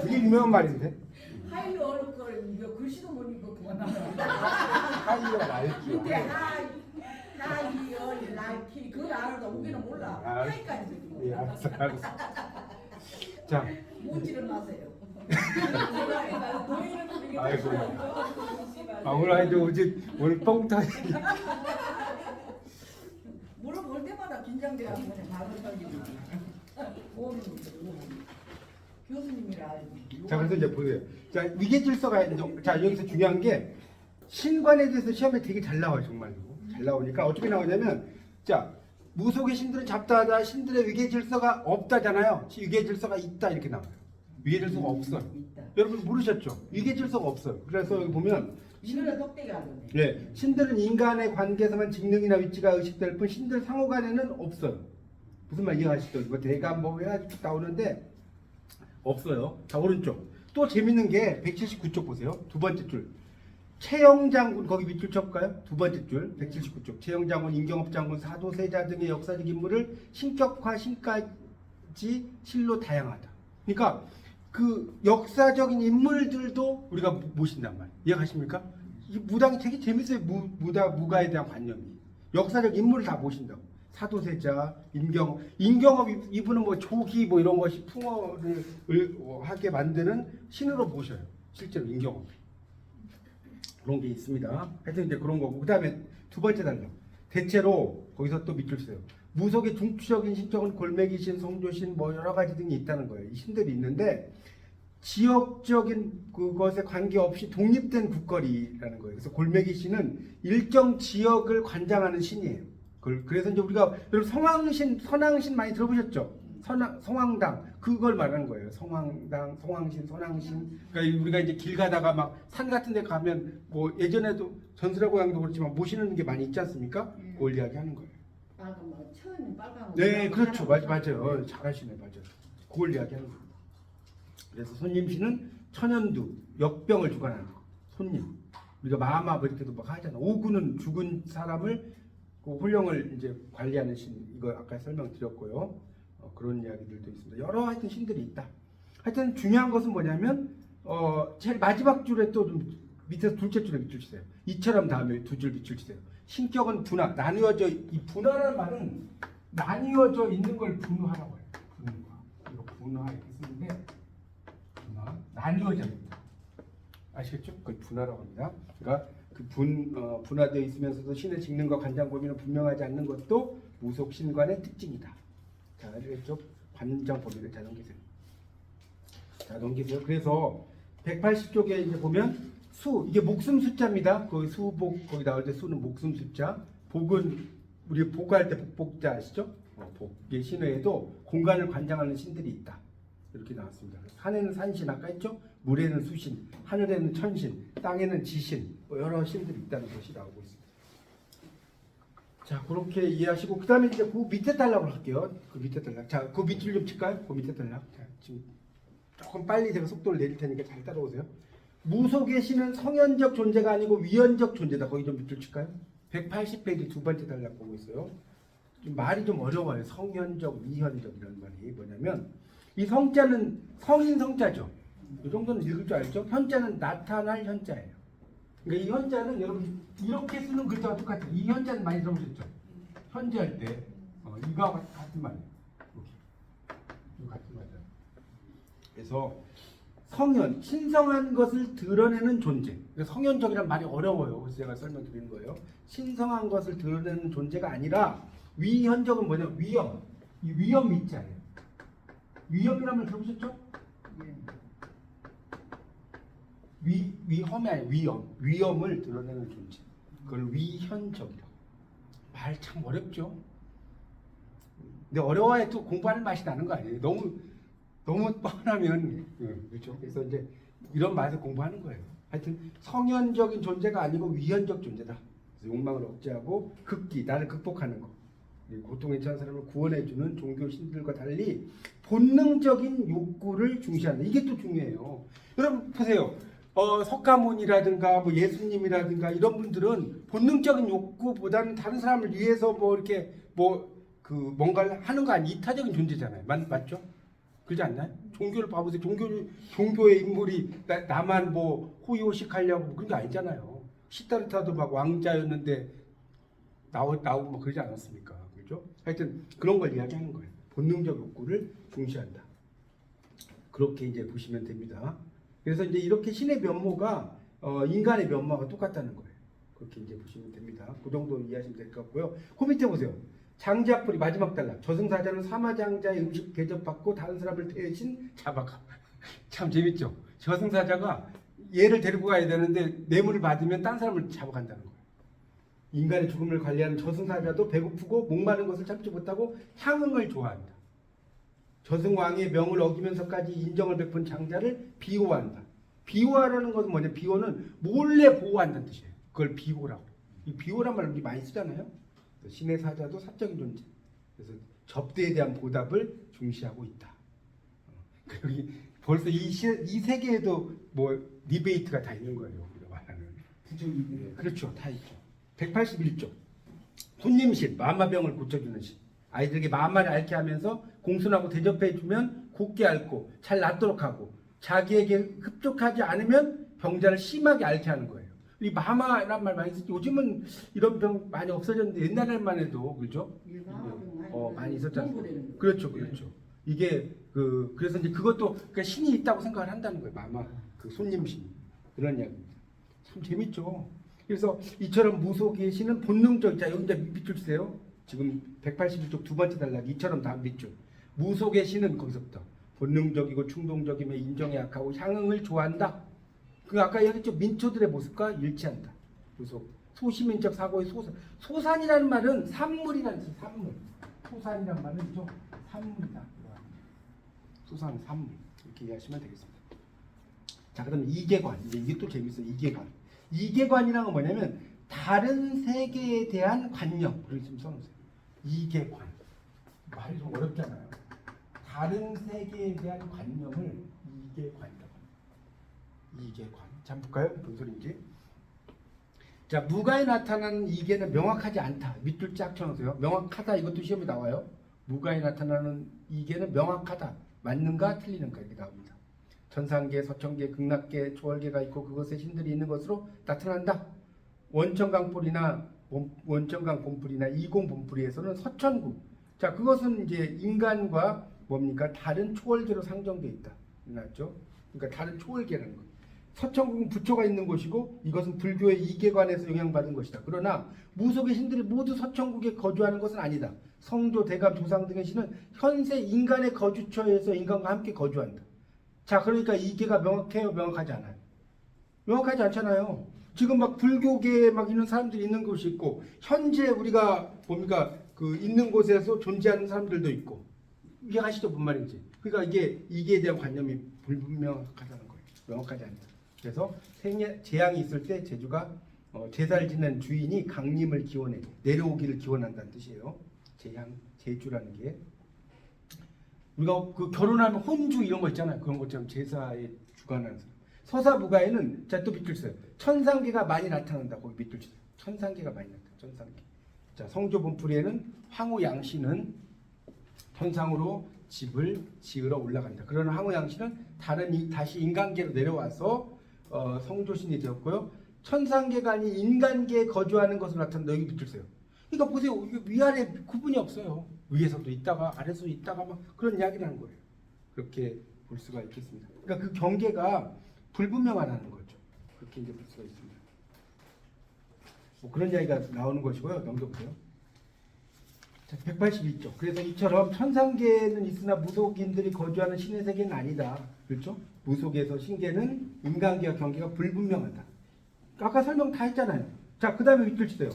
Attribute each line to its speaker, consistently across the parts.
Speaker 1: 되게 유명한 말인데.
Speaker 2: 하이로 어느 걸 이거 글씨도 못 읽고 그만 나와.
Speaker 1: 하이어 라이키.
Speaker 2: 밑에 하이어 라이키 그걸 알아도 우리는 몰라.
Speaker 1: 아,
Speaker 2: 하이까지 듣고.
Speaker 1: 예, 알았어. 자,
Speaker 2: 문지를 마세요.
Speaker 1: 아이고. 오늘 아주 오늘 뻥타.
Speaker 2: 물어볼 때마다 긴장돼가지고 그냥 말을 떨리고. 교수님이라 알지.
Speaker 1: 자, 그래서 이제 보세요. 자, 위계 질서가 자 여기서 중요한 게 신관에 대해서 시험에 되게 잘 나와요, 정말로. 잘 나오니까 어떻게 나오냐면, 자, 무속의 신들은 잡다하다, 신들의 위계 질서가 없다잖아요. 위계 질서가 있다 이렇게 나와요. 위계 질서가 없어요. 여러분 모르셨죠? 위계 질서가 없어요. 그래서 여기 보면
Speaker 2: 이거는 똑대기 하던데.
Speaker 1: 예, 신들은 인간의 관계에서만 직능이나 위치가 의식될 뿐 신들 상호간에는 없어요. 무슨 말 이해하시죠? 이거 대감 뭐 해가지고 나오는데 없어요. 자, 오른쪽. 또 재밌는 게 179쪽 보세요. 두 번째 줄. 최영 장군 거기 밑줄 쳐볼까요? 두 번째 줄 179쪽. 최영 장군, 임경업 장군, 사도세자 등의 역사적 인물을 신격화 신까지 실로 다양하다. 그러니까 그 역사적인 인물들도 우리가 모신단 말이에요. 이해가십니까? 이 무당이 되게 재밌어요. 무가에 대한 관념이. 역사적 인물을 다 모신다고. 사도세자, 임경업 이분은 뭐 조기 뭐 이런 것이 풍어를 하게 만드는 신으로 모셔요. 실제로 임경업이. 그런 게 있습니다. 하여튼 이제 그런 거고. 그 다음에 두 번째 단락. 대체로 거기서 또 밑줄 써요. 무속의 중추적인 신적은 골매기신, 성조신 뭐 여러 가지 등이 있다는 거예요. 이 신들이 있는데 지역적인 그것에 관계없이 독립된 국거리라는 거예요. 그래서 골매기신은 일정 지역을 관장하는 신이에요. 그래서 이제 우리가 여러분 성황신, 선왕신 많이 들어보셨죠? 성황당 그걸 말하는 거예요. 성황당, 성황신, 선왕신. 그러니까 우리가 이제 길 가다가 막 산 같은 데 가면 뭐 예전에도 전설의 고향도 그렇지만 모시는 게 많이 있지 않습니까? 그걸 이야기하는 거예요.
Speaker 2: 빨간 뭐 처음에 빨간 거.
Speaker 1: 네, 그렇죠. 맞아요. 잘하시네, 맞아요. 그걸 이야기하는 겁니다. 그래서 손님신은 천연두, 역병을 주관하는 거. 손님. 우리가 마마 이렇게도 막 하잖아. 오구는 죽은 사람을 그 홀령을 이제 관리하는 신. 이거 아까 설명드렸고요. 그런 이야기들도 있습니다. 여러 하여튼 신들이 있다. 하여튼 중요한 것은 뭐냐면 제일 마지막 줄에 또 좀 밑에서 둘째 줄에 밑줄 치세요. 이처럼 다음에 두 줄 밑줄 치세요. 신격은 분화, 나뉘어져. 이 분화라는 말은 나뉘어져 있는 걸 분화라고 해요. 분화. 이거 분화 이렇게 쓰는데 분화, 나뉘어져 있다. 아시겠죠? 그걸 분화라고 합니다. 그러니까 그 분화되어 있으면서도 신의 직능과 관장 범위는 분명하지 않는 것도 무속 신관의 특징이다. 자, 알겠죠? 관장 범위를 자 넘기세요. 자, 넘기세요. 그래서 180쪽에 이제 보면 수, 이게 목숨 숫자입니다. 그 수복 거기 나올 때 수는 목숨 숫자. 복은 우리 복할 때 복복자 아시죠? 복의 신외에도 공간을 관장하는 신들이 있다. 이렇게 나왔습니다. 산에는 산신 아까 했죠? 물에는 수신, 하늘에는 천신, 땅에는 지신, 뭐 여러 신들이 있다는 것이 나오고 있습니다. 자, 그렇게 이해하시고 그 다음에 이제 그 밑에 단락을 할게요. 그 밑에 단락. 자, 그 밑줄 좀 칠까요? 그 밑에 단락. 자, 지금 조금 빨리 제가 속도를 내릴 테니까 잘 따라오세요. 무속의 신은 성현적 존재가 아니고 위헌적 존재다. 거기 좀 밑줄 칠까요? 180페이지 두 번째 단락 보고 있어요. 좀 말이 좀 어려워요. 성현적, 위헌적이라는 말이 뭐냐면 이 성자는 성인 성자죠. 이 정도는 읽을 줄 알죠? 현자는 나타날 현자예요. 그러니까 이 현자는 여러분 이렇게 쓰는 글자와 똑같아요. 이 현자는 많이 들어보셨죠? 현재할 때 이거와 같은 말이에요. 이거 같은 말이에요. 그래서 성현, 신성한 것을 드러내는 존재. 성현적이란 말이 어려워요. 그래서 제가 설명드리는 거예요. 신성한 것을 드러내는 존재가 아니라 위현적은 뭐냐? 위험. 이 위험 있잖아요. 위험이라는 말 들어보셨죠? 위험이 아니라 위험. 위험을 드러내는 존재. 그걸 위현적이라고. 말 참 어렵죠? 근데 어려워야 또 공부하는 맛이 나는 거 아니에요? 너무 뻔하면 그렇죠. 그래서 이제 이런 맛을 공부하는 거예요. 하여튼 성현적인 존재가 아니고 위현적 존재다. 그래서 욕망을 억제하고 극기, 나를 극복하는 거. 고통에 처한 사람을 구원해주는 종교 신들과 달리 본능적인 욕구를 중시한다. 이게 또 중요해요. 여러분 보세요. 석가모니라든가 뭐 예수님이라든가 이런 분들은 본능적인 욕구보다는 다른 사람을 위해서 뭐 이렇게 뭐 그 뭔가를 하는 거 아니 이타적인 존재잖아요. 맞죠? 그러지 않나요? 종교를 봐보세요. 종교의 인물이 나만 뭐 호의호식하려고 그런 게 아니잖아요. 시타르타도 막 왕자였는데 나오고 뭐 그러지 않았습니까? 그렇죠? 하여튼 그런 걸 이야기하는 거예요. 본능적 욕구를 중시한다. 그렇게 이제 보시면 됩니다. 그래서 이제 이렇게 신의 면모가 인간의 면모가 똑같다는 거예요. 그렇게 이제 보시면 됩니다. 그 정도 이해하시면 될 것 같고요. 그 밑에 보세요. 장자풀이 마지막 단락. 저승사자는 사마장자의 음식 대접받고 다른 사람을 대신 잡아가. 참 재밌죠. 저승사자가 얘를 데리고 가야 되는데 뇌물을 받으면 딴 사람을 잡아간다는 거예요. 인간의 죽음을 관리하는 저승사자도 배고프고 목마른 것을 참지 못하고 향응을 좋아한다. 저승왕의 명을 어기면서까지 인정을 베푼 장자를 비호한다. 비호하라는 것은 뭐냐? 비호는 몰래 보호한다는 뜻이에요. 그걸 비호라고. 이 비호란 말을 우리 많이 쓰잖아요. 신의 사자도 사적인 존재. 그래서 접대에 대한 보답을 중시하고 있다. 여기 벌써 이 세계에도 뭐 디베이트가 다 있는 거예요. 우리가 말하는. 그렇죠. 다 있죠. 181쪽. 손님신, 마마병을 고쳐주는 신. 아이들에게 마마를 앓게 하면서 공손하고 대접해주면 곧게 앓고 잘 낫도록 하고 자기에게 흡족하지 않으면 병자를 심하게 앓게 하는 거예요. 이 마마란 말 많이 쓰죠. 요즘은 이런 병 많이 없어졌는데 옛날에만 해도 그렇죠? 많이 있었잖아요. 그렇죠, 그렇죠. 이게 그래서 이제 그것도 그러니까 신이 있다고 생각을 한다는 거예요. 마마, 그 손님신 그런 이야기입니다. 참 재밌죠. 그래서 이처럼 무속의 신은 본능적. 자 여기 이제 밑줄 주세요. 지금 181쪽 두 번째 단락 이처럼 다 밑줄. 무속의 신은 거기서부터 본능적이고 충동적이며 인정에 약하고 향응을 좋아한다. 그 아까 얘기했죠. 민초들의 모습과 일치한다. 무속. 소시민적 사고의 소산. 소산이라는 말은 산물이라는 뜻. 산물. 소산이라는 말은 좀 산물이다. 소산, 산물. 이렇게 이해하시면 되겠습니다. 자, 그다음 이계관. 이게 또 재밌어요. 이계관. 이계관이라는 건 뭐냐면 다른 세계에 대한 관념. 그렇게 좀 써놓으세요. 이계관. 말이 좀 어렵잖아요. 다른 세계에 대한 관념을 이계관이라고 합니다. 이계관. 자, 한번 볼까요? 무슨 소리인지. 자, 무가에 나타나는 이계는 명확하지 않다. 밑줄 쫙 쳐놓으세요. 명확하다. 이것도 시험에 나와요. 무가에 나타나는 이계는 명확하다. 맞는가 틀리는가 이렇게 나옵니다. 천상계, 서천계, 극락계, 초월계가 있고 그것에 신들이 있는 것으로 나타난다. 원천강불이나 원천강 본풀이나 이공 본풀이에서는 서천구. 자, 그것은 이제 인간과 뭡니까? 다른 초월계로 상정되어 있다. 맞죠? 그러니까 다른 초월계라는 거. 서천국은 부처가 있는 곳이고 이것은 불교의 이계관에서 영향받은 것이다. 그러나 무속의 신들이 모두 서천국에 거주하는 것은 아니다. 성조, 대감, 조상 등의 신은 현세 인간의 거주처에서 인간과 함께 거주한다. 자, 그러니까 이계가 명확해요? 명확하지 않아요? 명확하지 않잖아요. 지금 막 불교계에 막 있는 사람들이 있는 곳이 있고 현재 우리가 뭡니까? 그 있는 곳에서 존재하는 사람들도 있고 이해하시죠? 뭔 말인지. 그러니까 이게에 대한 관념이 불분명하다는 거예요. 명확하지 않다. 그래서 재앙이 있을 때 제주가 제사를 지낸 주인이 강림을 기원해 내려오기를 기원한다는 뜻이에요. 제주라는 게 우리가 그 결혼하면 혼주 이런 거 있잖아요. 그런 것처럼 제사에 주관하는 사람. 서사무가에는 자 또 밑줄 써요. 천상계가 많이 나타난다. 거기 밑줄 쳐요. 천상계가 많이 나타나. 천상계. 자 성조본풀이에는 황후 양씨는 천상으로 집을 지으러 올라간다. 그러나 황후 양씨는 다시 인간계로 내려와서 성조신이 되었고요. 천상계가 아닌 인간계에 거주하는 것으로 나타난다. 여기 밑줄 써요. 그러니까 보세요. 위아래 구분이 없어요. 위에서도 있다가 아래서도 있다가 막 그런 이야기를 하는 거예요. 그렇게 볼 수가 있겠습니다. 그러니까 그 경계가 불분명하다는 거죠. 그렇게 이제 볼 수가 있습니다. 뭐 그런 이야기가 나오는 것이고요. 넘겨보세요. 자, 181쪽. 그래서 이처럼 천상계는 있으나 무속인들이 거주하는 신의 세계는 아니다. 그렇죠? 무속에서 신계는 인간계와 경계가 불분명하다. 아까 설명 다 했잖아요. 자, 그 다음에 밑줄 치세요.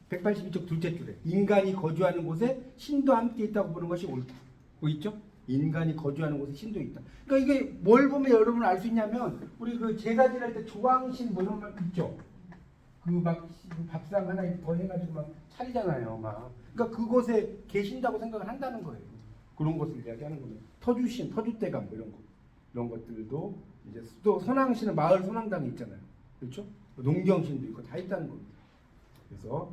Speaker 1: 182쪽 둘째 줄에 인간이 거주하는 곳에 신도 함께 있다고 보는 것이 옳다. 뭐 있죠? 인간이 거주하는 곳에 신도 있다. 그러니까 이게 뭘 보면 여러분 알 수 있냐면 우리 그 제사 지낼 때 조왕신 뭐 이런 말 있죠? 그 막 밥상 하나 더 해가지고 막 차리잖아요. 막 그러니까 그곳에 계신다고 생각을 한다는 거예요. 그런 것을 이야기하는 거예요. 터주신, 터주대감 뭐 이런 것들도 이제 또 선왕신은 마을 선왕당이 있잖아요. 그렇죠? 농경신도 있고 다 있다는 겁니다. 그래서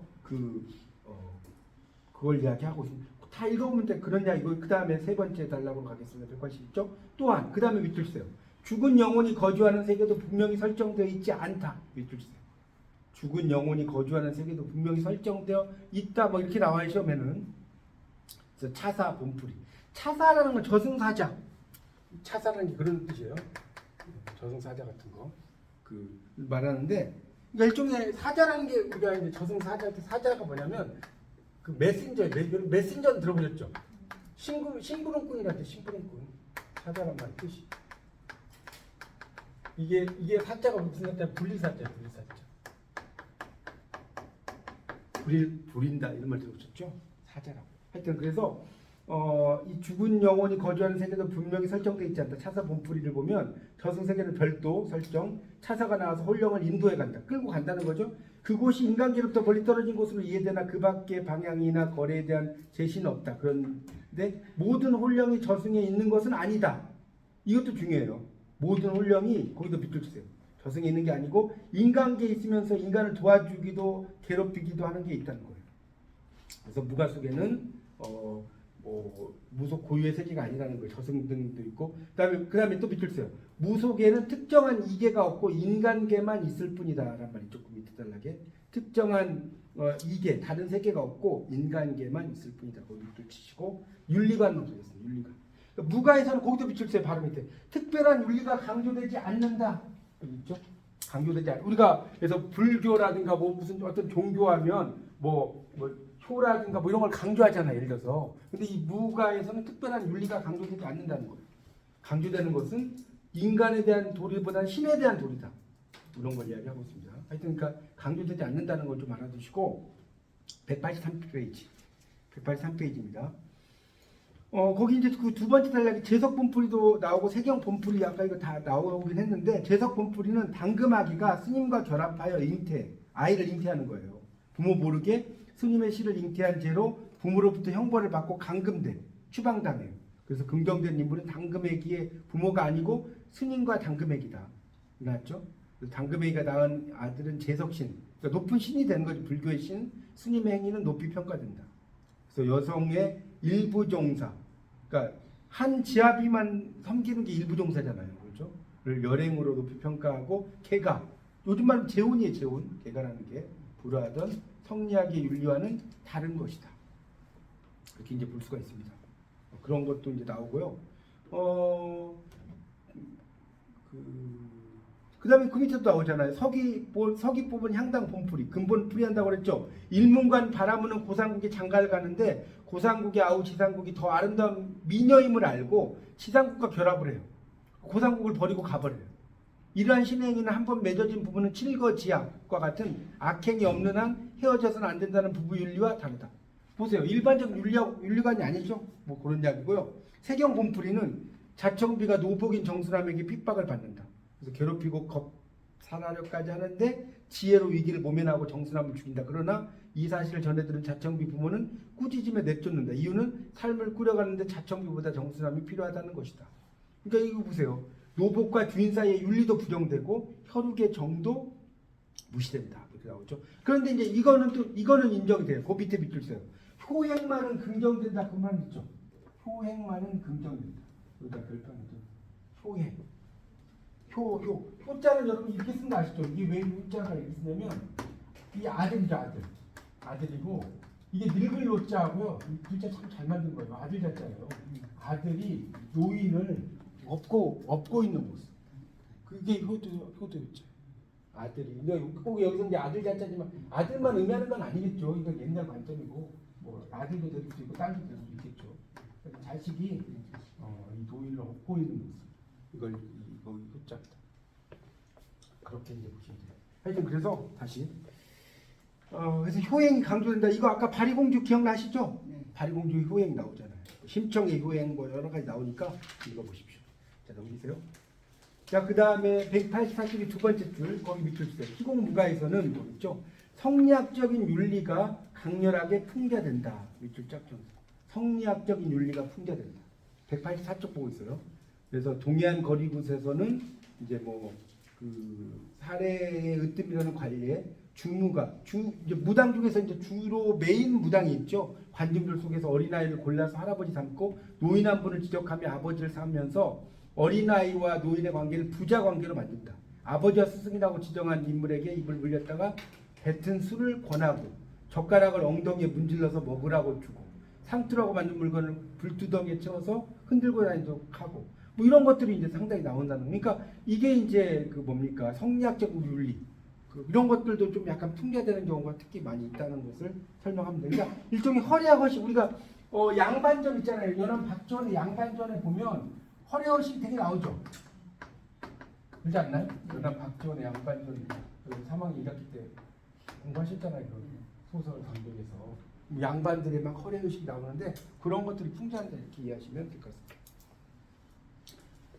Speaker 1: 그걸 이야기하고 있습니다. 다 읽어보면 돼. 그러냐 이거 그 다음에 세 번째 단락으로 가겠습니다. 182쪽. 또한 그 다음에 밑줄 세요. 죽은 영혼이 거주하는 세계도 분명히 설정되어 있지 않다. 밑줄 세요. 죽은 영혼이 거주하는 세계도 분명히 설정되어 있다. 뭐 이렇게 나와요 시험에는. 그래서 차사 본풀이. 차사라는 건 저승사자. 차사라는 게 그런 뜻이에요. 저승사자 같은 거. 그 말하는데 그러니까 일종의 사자라는 게 우리가 이제 저승사자한테 사자가 뭐냐면 그 메신저는 들어보셨죠? 심부름꾼이라는 심부름꾼. 사자란 말 뜻이. 이게 사자가 무슨 사자? 분리사자예요. 부린다 이런 말 들어보셨죠? 사자라고. 하여튼 그래서 이 죽은 영혼이 거주하는 세계도 분명히 설정되어 있지 않다. 차사 본풀이를 보면 저승세계는 별도 설정, 차사가 나와서 홀령을 인도해 간다. 끌고 간다는 거죠. 그곳이 인간계로부터 멀리 떨어진 곳으로 이해되나 그 밖의 방향이나 거래에 대한 제시는 없다. 그런데 모든 홀령이 저승에 있는 것은 아니다. 이것도 중요해요. 모든 홀령이 거기도 밑줄 치세요. 저승에 있는 게 아니고 인간계에 있으면서 인간을 도와주기도 괴롭히기도 하는 게 있다는 거예요. 그래서 무가 속에는 무속 고유의 세계가 아니라는 거예요. 저승 등도 있고 그다음에 또 밑줄 써요. 무속에는 특정한 이계가 없고 인간계만 있을 뿐이다라는 말이 조금 밑에 달라게 특정한 이계 다른 세계가 없고 인간계만 있을 뿐이다. 거기 밑줄 치시고 윤리관으로 되겠습니다. 윤리관. 그러니까 무가에서는 거기도 밑줄 써요. 바로 밑에 특별한 윤리가 강조되지 않는다. 있죠? 강조되지 않. 우리가 그래서 불교라든가 뭐 무슨 어떤 종교하면 뭐 효라든가 뭐 이런 걸 강조하잖아요. 예를 들어서. 근데 이 무가에서는 특별한 윤리가 강조되지 않는다는 거예요. 강조되는 것은 인간에 대한 도리보다는 신에 대한 도리다. 이런 걸 이야기하고 있습니다. 하여튼 그러니까 강조되지 않는다는 걸 좀 알아두시고 183페이지입니다. 거기 이제 그 두 번째 단락이 재석 본풀이도 나오고 세경 본풀이 아까 이거 다 나오긴 했는데 재석 본풀이는 당금아기가 스님과 결합하여 아이를 잉태하는 거예요. 부모 모르게 스님의 시를 잉태한 죄로 부모로부터 형벌을 받고 강금돼 추방당해요. 그래서 긍정된 인물은 당금애기의 부모가 아니고 스님과 당금애기다. 맞죠? 당금애기가 낳은 아들은 재석신, 그러니까 높은 신이 되는 거죠. 불교의 신, 스님의 행위는 높이 평가된다. 그래서 여성의 일부 종사, 그러니까 한 지아비만 섬기는 게 일부 종사잖아요, 그렇죠? 를 열행으로 높이 평가하고 개가, 요즘 말로 재혼이에요, 재혼. 개가라는 게 불화하던 성리학의 윤리와는 다른 것이다. 이렇게 이제 볼 수가 있습니다. 그런 것도 이제 나오고요. 그다음에 그 밑에도 나오잖아요. 서기 뽑은 향당 본풀이 근본 풀이한다고 그랬죠. 일문관 바라무는 고상국의 장가를 가는데 고상국의 아우 지상국이 더 아름다운 미녀임을 알고 지상국과 결합을 해요. 고상국을 버리고 가버려요. 이러한 신행위는 한번 맺어진 부부는 칠거지약과 같은 악행이 없는 한 헤어져서는 안 된다는 부부 윤리와 다르다. 보세요. 일반적 윤리관이 아니죠. 뭐 그런 이야기고요. 세경 본풀이는 자청비가 노복인 정수남에게 핍박을 받는다. 그래서 괴롭히고 겁살하려까지 하는데 지혜로 위기를 모면하고 정수남을 죽인다. 그러나 이 사실을 전해들은 자청비 부모는 꾸짖음에 내쫓는다. 이유는 삶을 꾸려가는데 자청비보다 정수남이 필요하다는 것이다. 그러니까 이거 보세요. 노복과 주인 사이의 윤리도 부정되고 혈육의 정도 무시된다. 이렇게 나오죠. 그런데 이제 이거는 인정이 돼요. 그 밑에 밑줄 써요. 효행만은 긍정된다. 그 말 있죠. 효행만은 긍정된다. 여기다 별표하면서 효행. 효자는 여러분 이렇게 쓴 거 아시죠? 이게 왜 효자가 이렇게 쓰냐면 이 아들이죠. 아들이고 이게 늙을 노자하고요. 이 글자 참 잘 만든 거예요. 아들 자자예요. 아들이 노인을 업고 있는 모습. 그게 효도였죠. 아들이. 꼭 여기서 이제 아들 자자지만 아들만 의미하는 건 아니겠죠. 이건 옛날 관점이고 뭐 아들도 될 수 있고 딸도 될 수 있겠죠. 자식이 이 노인을 업고 있는 모습. 이거 효자입니다. 그렇게 이제 보시면 돼요. 하여튼 그래서 다시 그래서 효행이 강조된다. 이거 아까 바리공주 기억나시죠? 바리공주 효행 나오잖아요. 심청의 효행 뭐 여러 가지 나오니까 읽어보십시오. 자, 넘기세요. 자, 그 다음에 184쪽의 두 번째 줄, 거기 밑줄 주세요. 희곡무가에서는 뭐 있죠? 성리학적인 윤리가 강렬하게 풍자된다. 밑줄 쫙 좀. 성리학적인 윤리가 풍자된다. 184쪽 보고 있어요. 그래서 동해안 거리굿에서는 이제 뭐 그 사례의 으뜸이라는 관례 주무가 이제 무당 중에서 이제 주로 메인 무당이 있죠. 관중들 속에서 어린아이를 골라서 할아버지 삼고 노인 한 분을 지적하며 아버지를 삼으면서 어린아이와 노인의 관계를 부자 관계로 만든다. 아버지와 스승이라고 지정한 인물에게 입을 물렸다가 뱉은 술을 권하고 젓가락을 엉덩이에 문질러서 먹으라고 주고 상투라고 만든 물건을 불두덩이에 채워서 흔들고 다니도록 하고 뭐 이런 것들이 이제 상당히 나온다는 거. 그러니까 이게 이제 그 뭡니까 성리학적 윤리 이런 것들도 좀 약간 풍자되는 경우가 특히 많이 있다는 것을 설명합니다. 그러니까 일종의 허례허식 우리가 양반전 있잖아요. 연암 박전의 양반전에 보면 허례허식이 되게 나오죠. 그렇지 않나요? 연암 박전의 양반전 그 사망 1학기 때 공부하셨잖아요. 그 소설 감독에서 양반들의 막 허례허식이 나오는데 그런 것들이 풍자한다 이렇게 이해하시면 될 것 같습니다.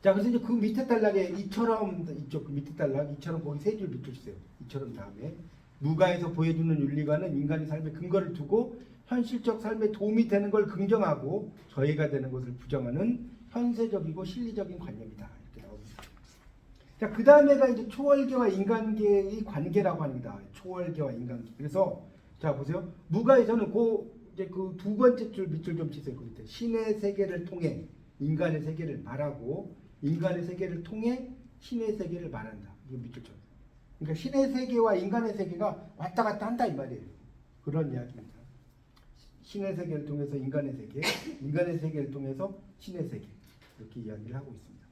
Speaker 1: 자, 그래서 이제 그 밑에 단락에 이처럼 이쪽 그 밑에 단락 이처럼 거기 세 줄 밑줄 주세요. 이처럼 다음에 무가에서 보여주는 윤리관은 인간의 삶의 근거를 두고 현실적 삶에 도움이 되는 걸 긍정하고 저해가 되는 것을 부정하는 현세적이고 실리적인 관념이다. 이렇게 나옵니다. 자, 그 다음에가 이제 초월계와 인간계의 관계라고 합니다. 초월계와 인간계. 그래서 자 보세요. 무가에서는 이제 그 두 번째 줄 밑줄 좀 치세요. 그 밑에 신의 세계를 통해 인간의 세계를 말하고 인간의 세계를 통해 신의 세계를 말한다. 이게 밑줄죠. 그러니까 신의 세계와 인간의 세계가 왔다 갔다 한다 이 말이에요. 그런 이야기입니다. 신의 세계를 통해서 인간의 세계, 인간의 세계를 통해서 신의 세계 이렇게 이야기를 하고 있습니다.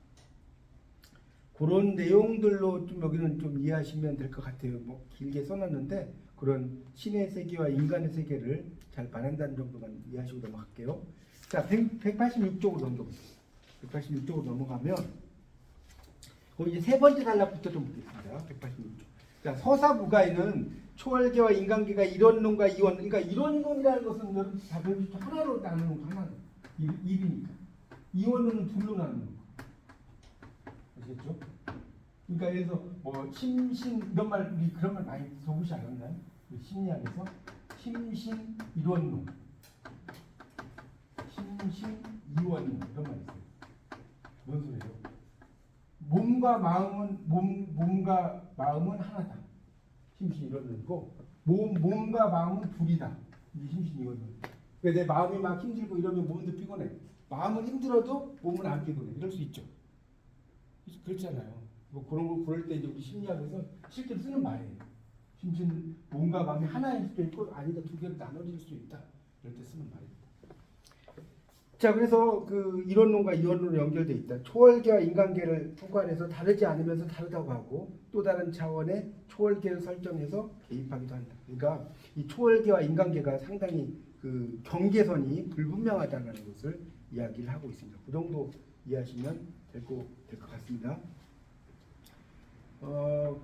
Speaker 1: 그런 내용들로 좀 여기는 좀 이해하시면 될 것 같아요. 뭐 길게 써놨는데 그런 신의 세계와 인간의 세계를 잘 말한다는 정도만 이해하시고 넘어갈게요. 자, 186쪽으로 넘겨보세요. 186쪽으로 넘어가면 거기 이제 세 번째 단락부터 좀 보겠습니다. 186쪽. 자, 서사무가에는 초월계와 인간계가 이론론과 이원, 그러니까 이론론이라는 것은 여러분 다 배우시죠. 하나로 나누는 거 하나. 일이니까. 이원론은 둘로 나누는 거. 아시겠죠? 그러니까 예를 들어서 뭐 심신 이런 말 우리 그런 말 많이 들어보지 않았나요? 심리학에서 심신 이론론, 심신 이원론 이런 말 있어요. 뭔 소리예요? 몸과 마음은 하나다. 심신 이론론이고 몸과 마음은 둘이다. 이게 심신 이원론. 내 마음이 막 힘들고 이러면 몸도 피곤해. 마음은 힘들어도 몸은 안 피곤해. 이럴 수 있죠. 그렇잖아요. 뭐 그럴 때 이제 우리 심리학에서 실제로 쓰는 말이에요. 심신 몸과 마음이 하나일 수도 있고 아니다 두 개로 나눠질 수도 있다. 이럴 때 쓰는 말입니다. 자, 그래서 그 이론론과 이원론으로 연결돼 있다. 초월계와 인간계를 포괄해서 다르지 않으면서 다르다고 하고 또 다른 차원의 초월계를 설정해서 개입하기도 한다. 그러니까 이 초월계와 인간계가 상당히 그 경계선이 불분명하다는 것을 이야기를 하고 있습니다. 그 정도 이해하시면 될 것 같습니다.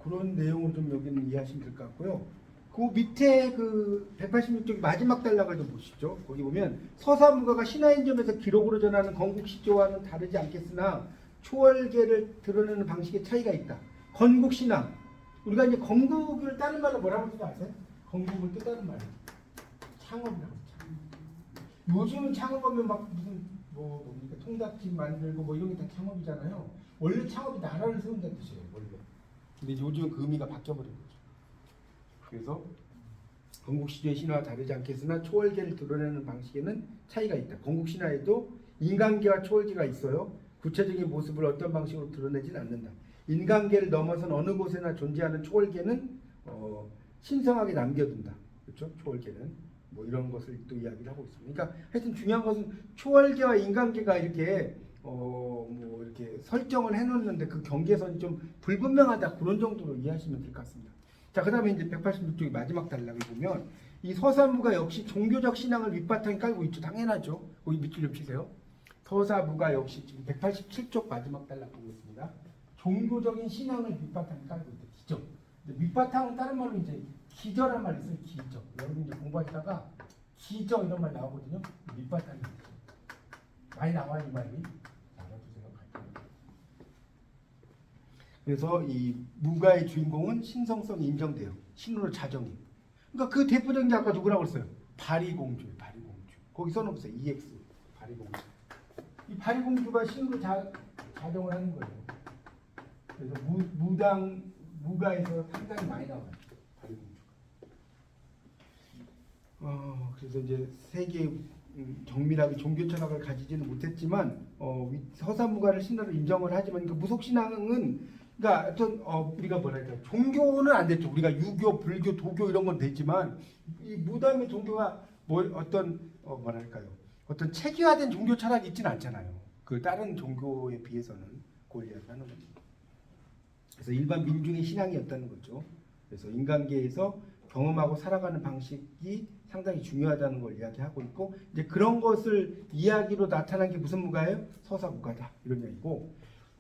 Speaker 1: 그런 내용을 좀 여기는 이해하시면 될 것 같고요. 그 밑에 그 186쪽 마지막 단락을 좀 보시죠. 거기 보면 서사무가가 신화인점에서 기록으로 전하는 건국시조와는 다르지 않겠으나 초월계를 드러내는 방식의 차이가 있다. 건국신앙. 우리가 이제 건국을 다른 말로 뭐라고 하는지 아세요? 건국을 뜻하는 말이에요. 창업이라고. 요즘은 창업하면 막 무슨 뭡니까 통닭집 만들고 뭐 이런 게 다 창업이잖아요. 원래 창업이 나라를 세운다는 뜻이에요. 원래. 근데 요즘은 그 의미가 바뀌어버린 거죠. 그래서 건국시조의 신화와 다르지 않겠으나 초월계를 드러내는 방식에는 차이가 있다. 건국신화에도 인간계와 초월계가 있어요. 구체적인 모습을 어떤 방식으로 드러내지는 않는다. 인간계를 넘어선 어느 곳에나 존재하는 초월계는 신성하게 남겨둔다. 그렇죠? 초월계는 뭐 이런 것을 또 이야기를 하고 있습니다. 그러니까 하여튼 중요한 것은 초월계와 인간계가 이렇게 뭐 이렇게 설정을 해놓는데 그 경계선이 좀 불분명하다 그런 정도로 이해하시면 될 것 같습니다. 자, 그다음에 이제 186쪽의 마지막 단락을 보면 이 서사무가 역시 종교적 신앙을 밑바탕에 깔고 있죠. 당연하죠. 거기 밑줄 좀 치세요. 서사무가 역시 지금 187쪽 마지막 단락 보고 있습니다. 종교적인 신앙을 밑바탕에 깔고 있다. 기적. 밑바탕은 다른 말로 이제 기저란 말이 있어요. 기저. 여러분 이제 공부하시다가 기저 이런 말 나오거든요. 밑바탕이 있죠. 많이 나와요 이 말이. 알아두세요. 그래서 이 무가의 주인공은 신성성이 인정돼요. 신으로 자정해요. 그러니까 그 대표적인 게 아까 누구라고 그랬어요? 바리공주예요. 바리공주. 거기 써놓으세요. EX. 바리공주. 이 바리공주가 신으로 자정을 하는 거예요. 그래서 무가에서 상당히 많이 나와요. 다리공주가. 그래서 이제 세계 정밀하게 종교 철학을 가지지는 못했지만 서사무가를 신화로 인정을 하지만 그 무속신앙은 그러니까 어떤 우리가 뭐랄까 종교는 안 됐죠. 우리가 유교, 불교, 도교 이런 건 됐지만 이 무당의 종교가 어떤 뭐랄까요 어떤 체계화된 종교 철학이 있지는 않잖아요. 그 다른 종교에 비해서는 그걸 이야기하는 거죠. 그래서 일반 민중의 신앙이었다는 거죠. 그래서 인간계에서 경험하고 살아가는 방식이 상당히 중요하다는 걸 이야기하고 있고 이제 그런 것을 이야기로 나타난 게 무슨 무가예요? 서사무가다 이런 얘기고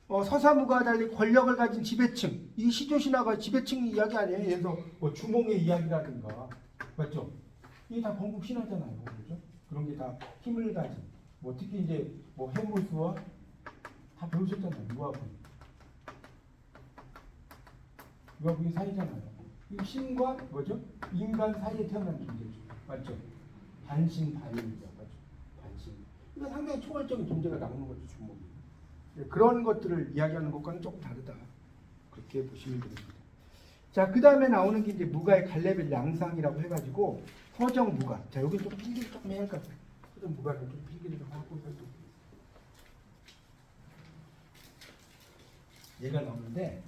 Speaker 1: 서사무가와 달리 권력을 가진 지배층 이 시조신화가 지배층 이야기 아니에요. 예를 들어 뭐 주몽의 이야기라든가 맞죠? 이게 다 건국 신화잖아요. 그렇죠? 그런 게 다 힘을 가진 뭐 특히 이제 뭐 해물수와 다 배우셨잖아요. 유아군이 사이잖아요. 이 신과 뭐죠? 인간 사이에 태어난 존재죠. 맞죠? 반신 반인이죠. 맞죠? 반신. 그러니까 상당히 초월적인 존재가 나오는 거죠. 주목이. 그런 것들을 이야기하는 것과는 조금 다르다. 그렇게 보시면 되겠습니다. 자, 그 다음에 나오는 게 이제 무가의 갈래벨 양상이라고 해가지고 서정 무가. 자, 여기 좀 필기를 조금 해야 할 것 같아요. 서정 무가를 좀 필기를 좀 하고 설명드리겠습니다. 얘가 나오는데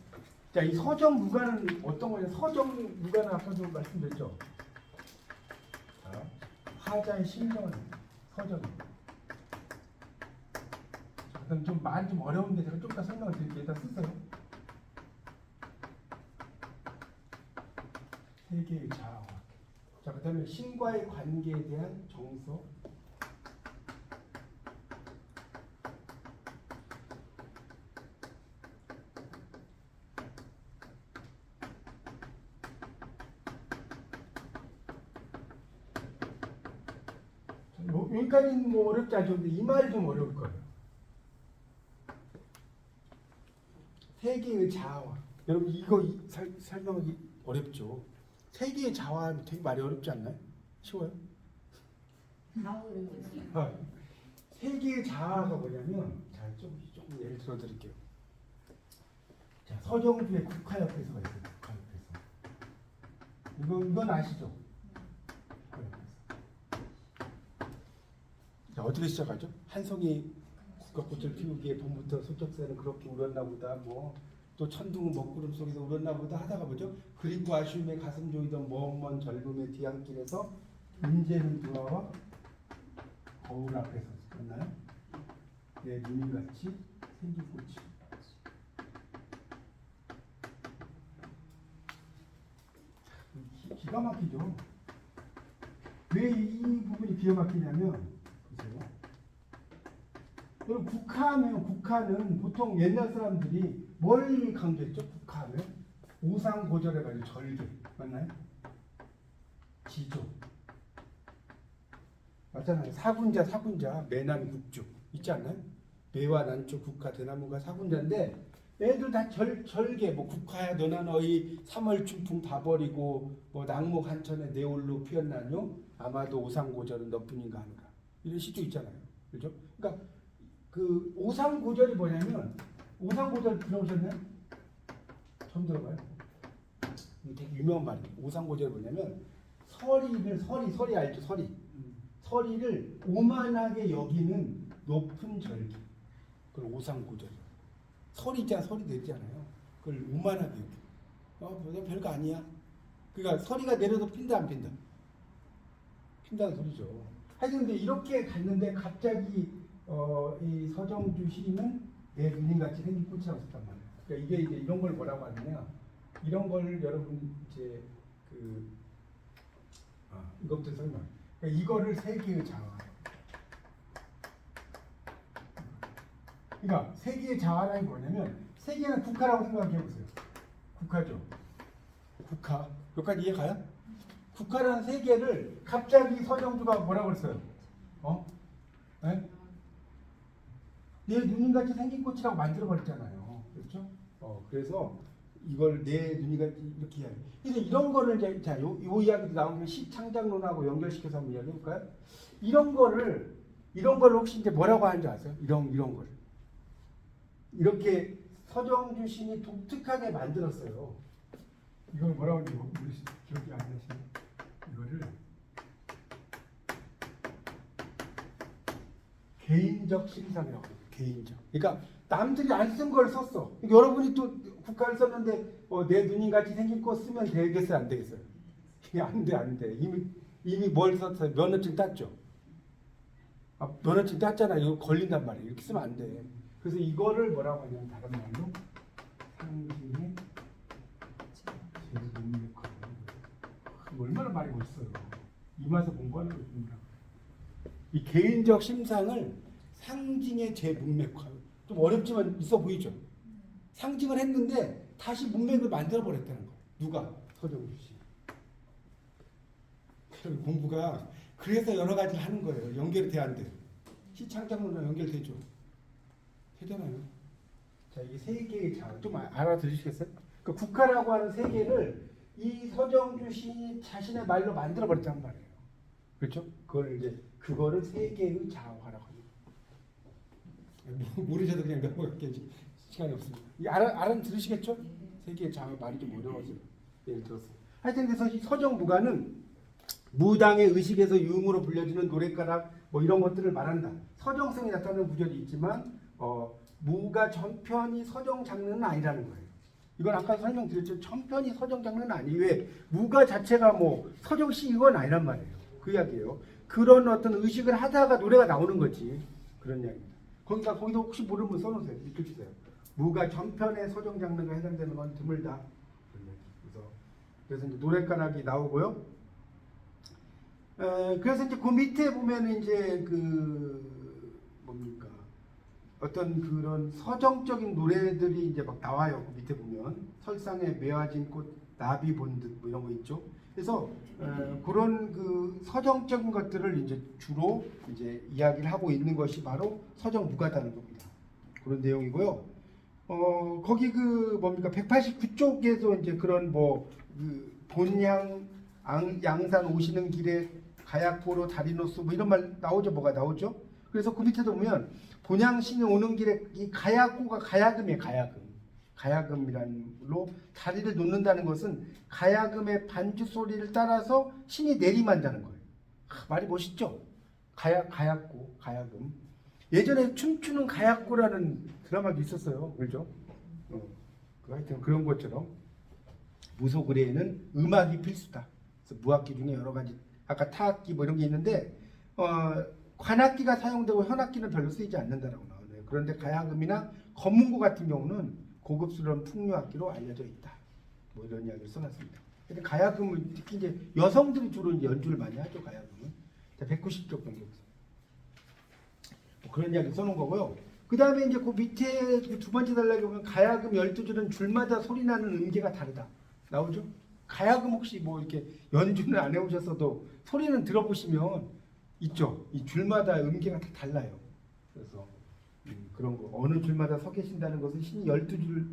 Speaker 1: 자, 이 서정 무가는 어떤 거냐? 서정 무가는 아까도 말씀드렸죠. 자, 화자의 심정을 서정. 자, 그럼 좀 말이 좀 어려운데 제가 좀 더 설명을 드릴게요. 일단 쓰세요. 세계의 자아. 자, 그다음에 신과의 관계에 대한 정서. 여기까지는 뭐 어렵지 않죠. 근데 이 말이 좀 어려울 거예요. 세계의 자아와. 여러분 이거 설명하기 어렵죠. 세계의 자아는 되게 말이 어렵지 않나요? 쉬워요? 세계의 자아가 뭐냐면 자, 조금 예를 들어 드릴게요. 자, 서정주의 국화협회서가 있어요. 국화협회서. 이건 아시죠? 자, 어떻게 시작하죠? 한송이 국화꽃을 피우기에 봄부터 소쩍새는 그렇게 울었나 보다. 뭐 또 천둥은 먹구름 속에서 울었나 보다 하다가 뭐죠? 그리고 아쉬움에 가슴 조이던 먼 젊음의 뒤안길에서 인제는 두아와 거울 앞에서 맞나요? 내 눈이같이 생긴 꽃이. 기가 막히죠. 왜 이 부분이 기가 막히냐면 여러분 국화하면 국화는 보통 옛날 사람들이 뭘 강조했죠? 국화하면 우상고절해가지고 절개 맞나요? 지조 맞잖아요. 사군자 매난국주 있지 않나요? 매와 난초 국화 대나무가 사군자인데 애들 다 절개 뭐 국화야 너나 너희 3월 춘풍 다 버리고 뭐 낙목 한천에 내 홀로 피었나뇨 아마도 오상고절은 너뿐인가 하노라 이런 시조 있잖아요. 그렇죠? 그러니까 그 오상고절이 뭐냐면 오상고절 들어보셨나요? 처음 들어봐요. 되게 유명한 말이에요. 오상고절이 뭐냐면 서리 알죠? 서리를 오만하게 여기는 높은 절기. 그걸 오상고절이에요. 서리 있잖아, 서리 내리잖아요. 그걸 오만하게 여기. 별거 아니야. 그러니까 서리가 내려도 핀다 안 핀다? 핀다는 소리죠. 하여튼 근데 이렇게 갔는데 갑자기 이 서정주 시인은 내 누님같이 생긴 꽃이라고 썼단 말이에요. 그러니까 이게 이제 이런 걸 뭐라고 하느냐? 이런 걸 여러분 이제 이것부터 설명. 그러니까 이거를 세계의 자아. 그러니까 세계의 자아라는 게 뭐냐면 세계는 국가라고 생각해 보세요. 국가죠. 국가. 여기까지 이해가요? 국가라는 세계를 갑자기 서정주가 뭐라고 그랬어요? 네? 내 누님같이 생긴 꽃이라고 만들어버렸잖아요. 그렇죠? 그래서 이걸 내 누님같이 이렇게 이야기. 그래서 이런 거를 이제 자, 요 이야기도 나오면 시창작론하고 연결시켜서 한번 이야기해 볼까요? 이런 거를 혹시 이제 뭐라고 하는지 아세요? 이런 걸. 이렇게 서정주 시인이 독특하게 만들었어요. 이걸 뭐라고 하는지 기억이 안 나시나요? 이거를 개인적 심상이라고 해요. 개인적. 그러니까 남들이 안 쓴 걸 썼어. 그러니까 여러분이 또 국가를 썼는데 내 누님 같이 생긴 거 쓰면 되겠어요, 안 되겠어요? 안 돼, 안 돼. 이미 뭘 썼어요? 면허증 땄죠. 면허증 땄잖아. 이거 걸린단 말이에요. 이렇게 쓰면 안 돼. 그래서 이거를 뭐라고 하냐면 다른 말로 상징의 제문맥화. 얼마나 많이 멋있어요. 이 맛에 공부하는 거입니다. 이 개인적 심상을 상징의 제문맥화. 좀 어렵지만 있어 보이죠. 상징을 했는데 다시 문맥을 만들어 버렸다는 거예요. 누가? 서정주 씨. 공부가 그래서 여러 가지 하는 거예요. 연결이 돼야 안 돼요. 시창작론이랑 연결되죠. 되잖아요. 자, 이게 세 개의 자, 좀 알아들으시겠어요? 그 국가라고 하는 세 개를 이 서정주 시 자신의 말로 만들어 버렸단 말이에요. 그렇죠? 그거를 세 개의 자화라고 합니다. 모르셔도 그냥 넘어갈게요. 시간이 없습니다. 알아들으시겠죠? 세 개의 자화 말이 좀 어려워서요. 예를 들어서. 하여튼 그래서 이 서정무가는 무당의 의식에서 유흥으로 불려지는 노랫가락 뭐 이런 것들을 말한다. 서정성이 나타나는 구절이 있지만 무가 전편이 서정 장르는 아니라는 거예요. 이건 아까 설명드렸죠. 전편이 서정 장르는 아니에요. 왜? 무가 자체가 뭐 서정시 이건 아니란 말이에요. 그 이야기예요. 그런 어떤 의식을 하다가 노래가 나오는 거지. 그런 이야기입니다. 거기도 혹시 모르면 써놓으세요. 이렇게 주세요. 무가 전편의 서정 장르가 해당되는 건 드물다. 그래서 이제 노랫가락이 나오고요. 그래서 이제 그 밑에 보면 이제 뭡니까 어떤 그런 서정적인 노래들이 이제 막 나와요. 그 밑에 보면 설상에 매화진 꽃 나비 본 듯 뭐 이런 거 있죠. 그래서 그런 그 서정적인 것들을 이제 주로 이제 이야기를 하고 있는 것이 바로 서정무가다는 겁니다. 그런 내용이고요. 거기 뭡니까 189쪽에서 이제 그런 본향 양산 오시는 길에 가약보로 다리노수 뭐 이런 말 나오죠. 뭐가 나오죠? 그래서 그 밑에도 보면 본향신이 오는 길에 이 가야고가 가야금이에요. 가야금이라는 걸로 다리를 놓는다는 것은 가야금의 반주 소리를 따라서 신이 내리만다는 거예요. 말이 멋있죠? 가야금. 예전에 춤추는 가야고라는 드라마도 있었어요. 그렇죠? 하여튼 그런 것처럼 무속의례에는 음악이 필수다. 그래서 무악기 중에 여러 가지 아까 타악기 뭐 이런 게 있는데 관악기가 사용되고 현악기는 별로 쓰이지 않는다라고 나오네요. 그런데 가야금이나 검문고 같은 경우는 고급스러운 풍류악기로 알려져 있다. 뭐 이런 이야기를 써놨습니다. 근데 가야금은 특히 이제 여성들이 주로 연주를 많이 하죠. 가야금은 190쪽 정도 뭐 그런 이야기 써놓은 거고요. 그 다음에 이제 그 밑에 두 번째 단락에 보면 가야금 12줄은 줄마다 소리나는 음계가 다르다. 나오죠? 가야금 혹시 뭐 이렇게 연주는 안 해오셨어도 소리는 들어보시면 있죠. 이 줄마다 음계가 다 달라요. 그래서 그런 거 어느 줄마다 서 계신다는 것은 신이 12줄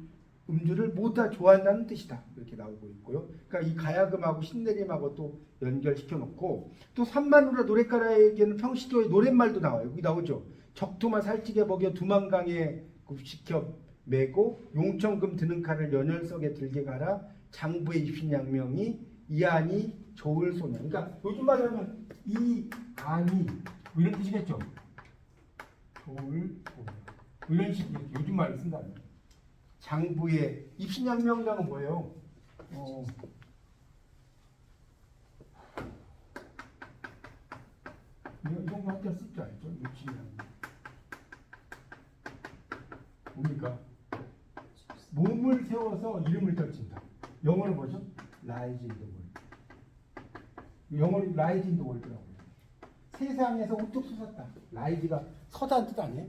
Speaker 1: 음주를 모두 다 좋아한다는 뜻이다. 이렇게 나오고 있고요. 그러니까 이 가야금하고 신내림하고 또 연결시켜 놓고 또 산마누라 노랫가락에는 평시조의 노랫말도 나와요. 여기 나오죠. 적토마 살찌게 먹여 두만강에 굽시켜 메고 용천금 드는 칼을 연혈석에 들게 가라 장부의 입신양명이 이안이 좋을 소냐. 그러니까 요즘 말로 하면 이 안이 뭐 이런 뜻이겠죠. 좋을 소냐. 뭐 이런 식으로 요즘 말을 쓴다면 장부의 입신양명이라는 뭐예요? 이런 거 할 때 쓸 줄 알죠? 입신양명. 뭡니까? 몸을 세워서 이름을 떨친다. 영어로 뭐죠? Rise in the world. 영어로 Rise in the world라고 해요. 세상에서 우뚝 솟았다. Rise가 서다는 뜻 아니에요?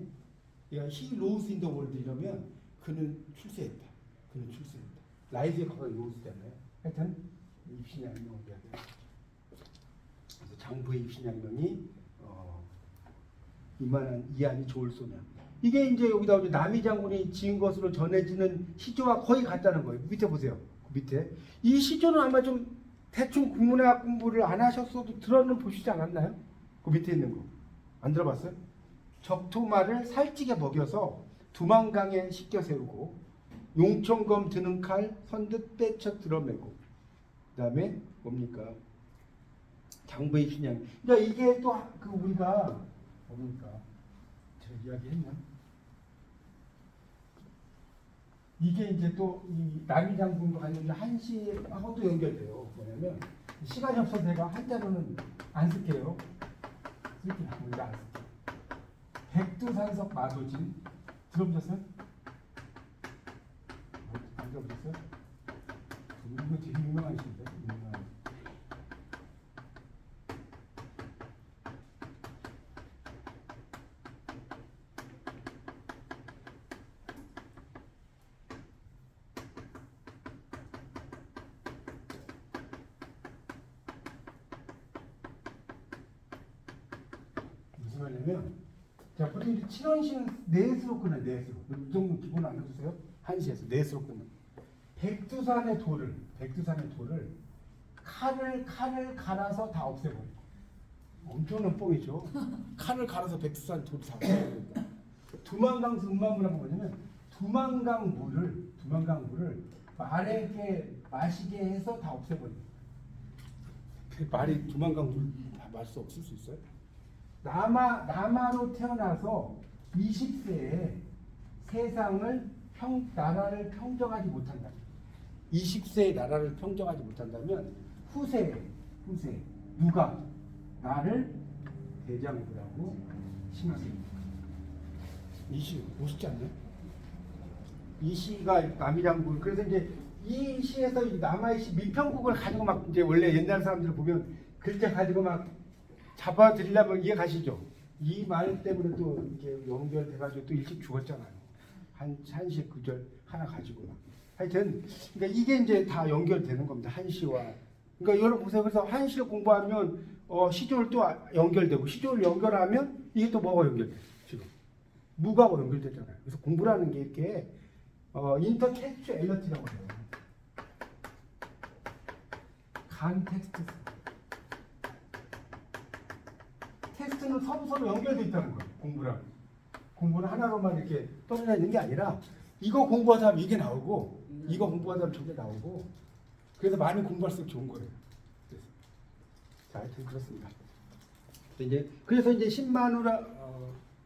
Speaker 1: 그러니까 He rose in the world 이러면 그는 출세했다. 그는 출세했다. Rise에 가까이 rose잖아요. 하여튼 입신양명을 이야기해요. 그래서 장부의 입신양명이 이만한 이안이 좋을 소냐. 이게 이제 여기 나오죠. 남이 장군이 지은 것으로 전해지는 시조와 거의 같다는 거예요. 밑에 보세요. 그 밑에 이 시조는 아마 좀 대충 국문학 공부를 안 하셨어도 들어는 보시지 않았나요? 그 밑에 있는 거 안 들어봤어요? 적토마를 살찌게 먹여서 두만강에 씻겨 세우고 용천검 드는 칼 선뜻 빼쳐 들어매고. 그다음에 뭡니까? 장부의 춘향. 그러니까 이게 또 그 우리가 뭡니까? 제가 이야기했나? 이게 이제 또 이 남이장군과 관련된 한시하고도 연결돼요. 뭐냐면 시간이 없어서 제가 한자로는 안 쓸게요. 쓸게요. 우리가 안 쓸게요. 백두산석 마도진 들어보셨어요? 안 들어보셨어요? 이거 되게 유명하신데 유명한. 무슨 말이냐면 자 보통 이제 칠원시는 넷으로 끊어요. 넷으로. 이 정도 기본 알려주세요. 한시에서 넷으로 끊어. 백두산의 돌을 칼을 갈아서 다 없애버려. 엄청난 뻥이죠. 칼을 갈아서 백두산 돌을 다 없애버린다. 두만강수 음만무라고 뭐냐면 두만강 물을 말에게 마시게 해서 다 없애버려. 말이 두만강 물 다 마실 수 없을 수 있어요? 남아로 태어나서 20세에 세상을 나라를 평정하지 못한다. 20세에 나라를 평정하지 못한다면 후세 누가 나를 대장부라고 칭하십니까? 이 시 멋있지 않나요? 이 시가 남이장군. 그래서 이제 이 시에서 이 남아의 시 민평국을 가지고 막 이제 원래 옛날 사람들 보면 글자 가지고 막 잡아드리려면 이해 가시죠? 이 말 때문에 또 이게 연결돼가지고 또 일찍 죽었잖아요. 한시 구절 하나 가지고. 하여튼 그러니까 이게 이제 다 연결되는 겁니다. 한시와. 그러니까 여러분 보세요. 그래서 한시를 공부하면 시조를 또 연결되고 시조를 연결하면 이게 또 뭐가 연결돼요? 지금 무가하고 연결되잖아요. 그래서 공부라는 게 이렇게 인터텍스츄얼리티라고 해요. 간텍스트. 텍스트는 서로 연결돼 있다는 거예요. 공부는 하나로만 이렇게 떨어져 있는 게 아니라 이거 공부하다 하면 이게 나오고 이거 공부하다 하면 저게 나오고 그래서 많이 공부할수록 좋은 거예요. 자, 하여튼 그렇습니다. 그래서 이제 신마누라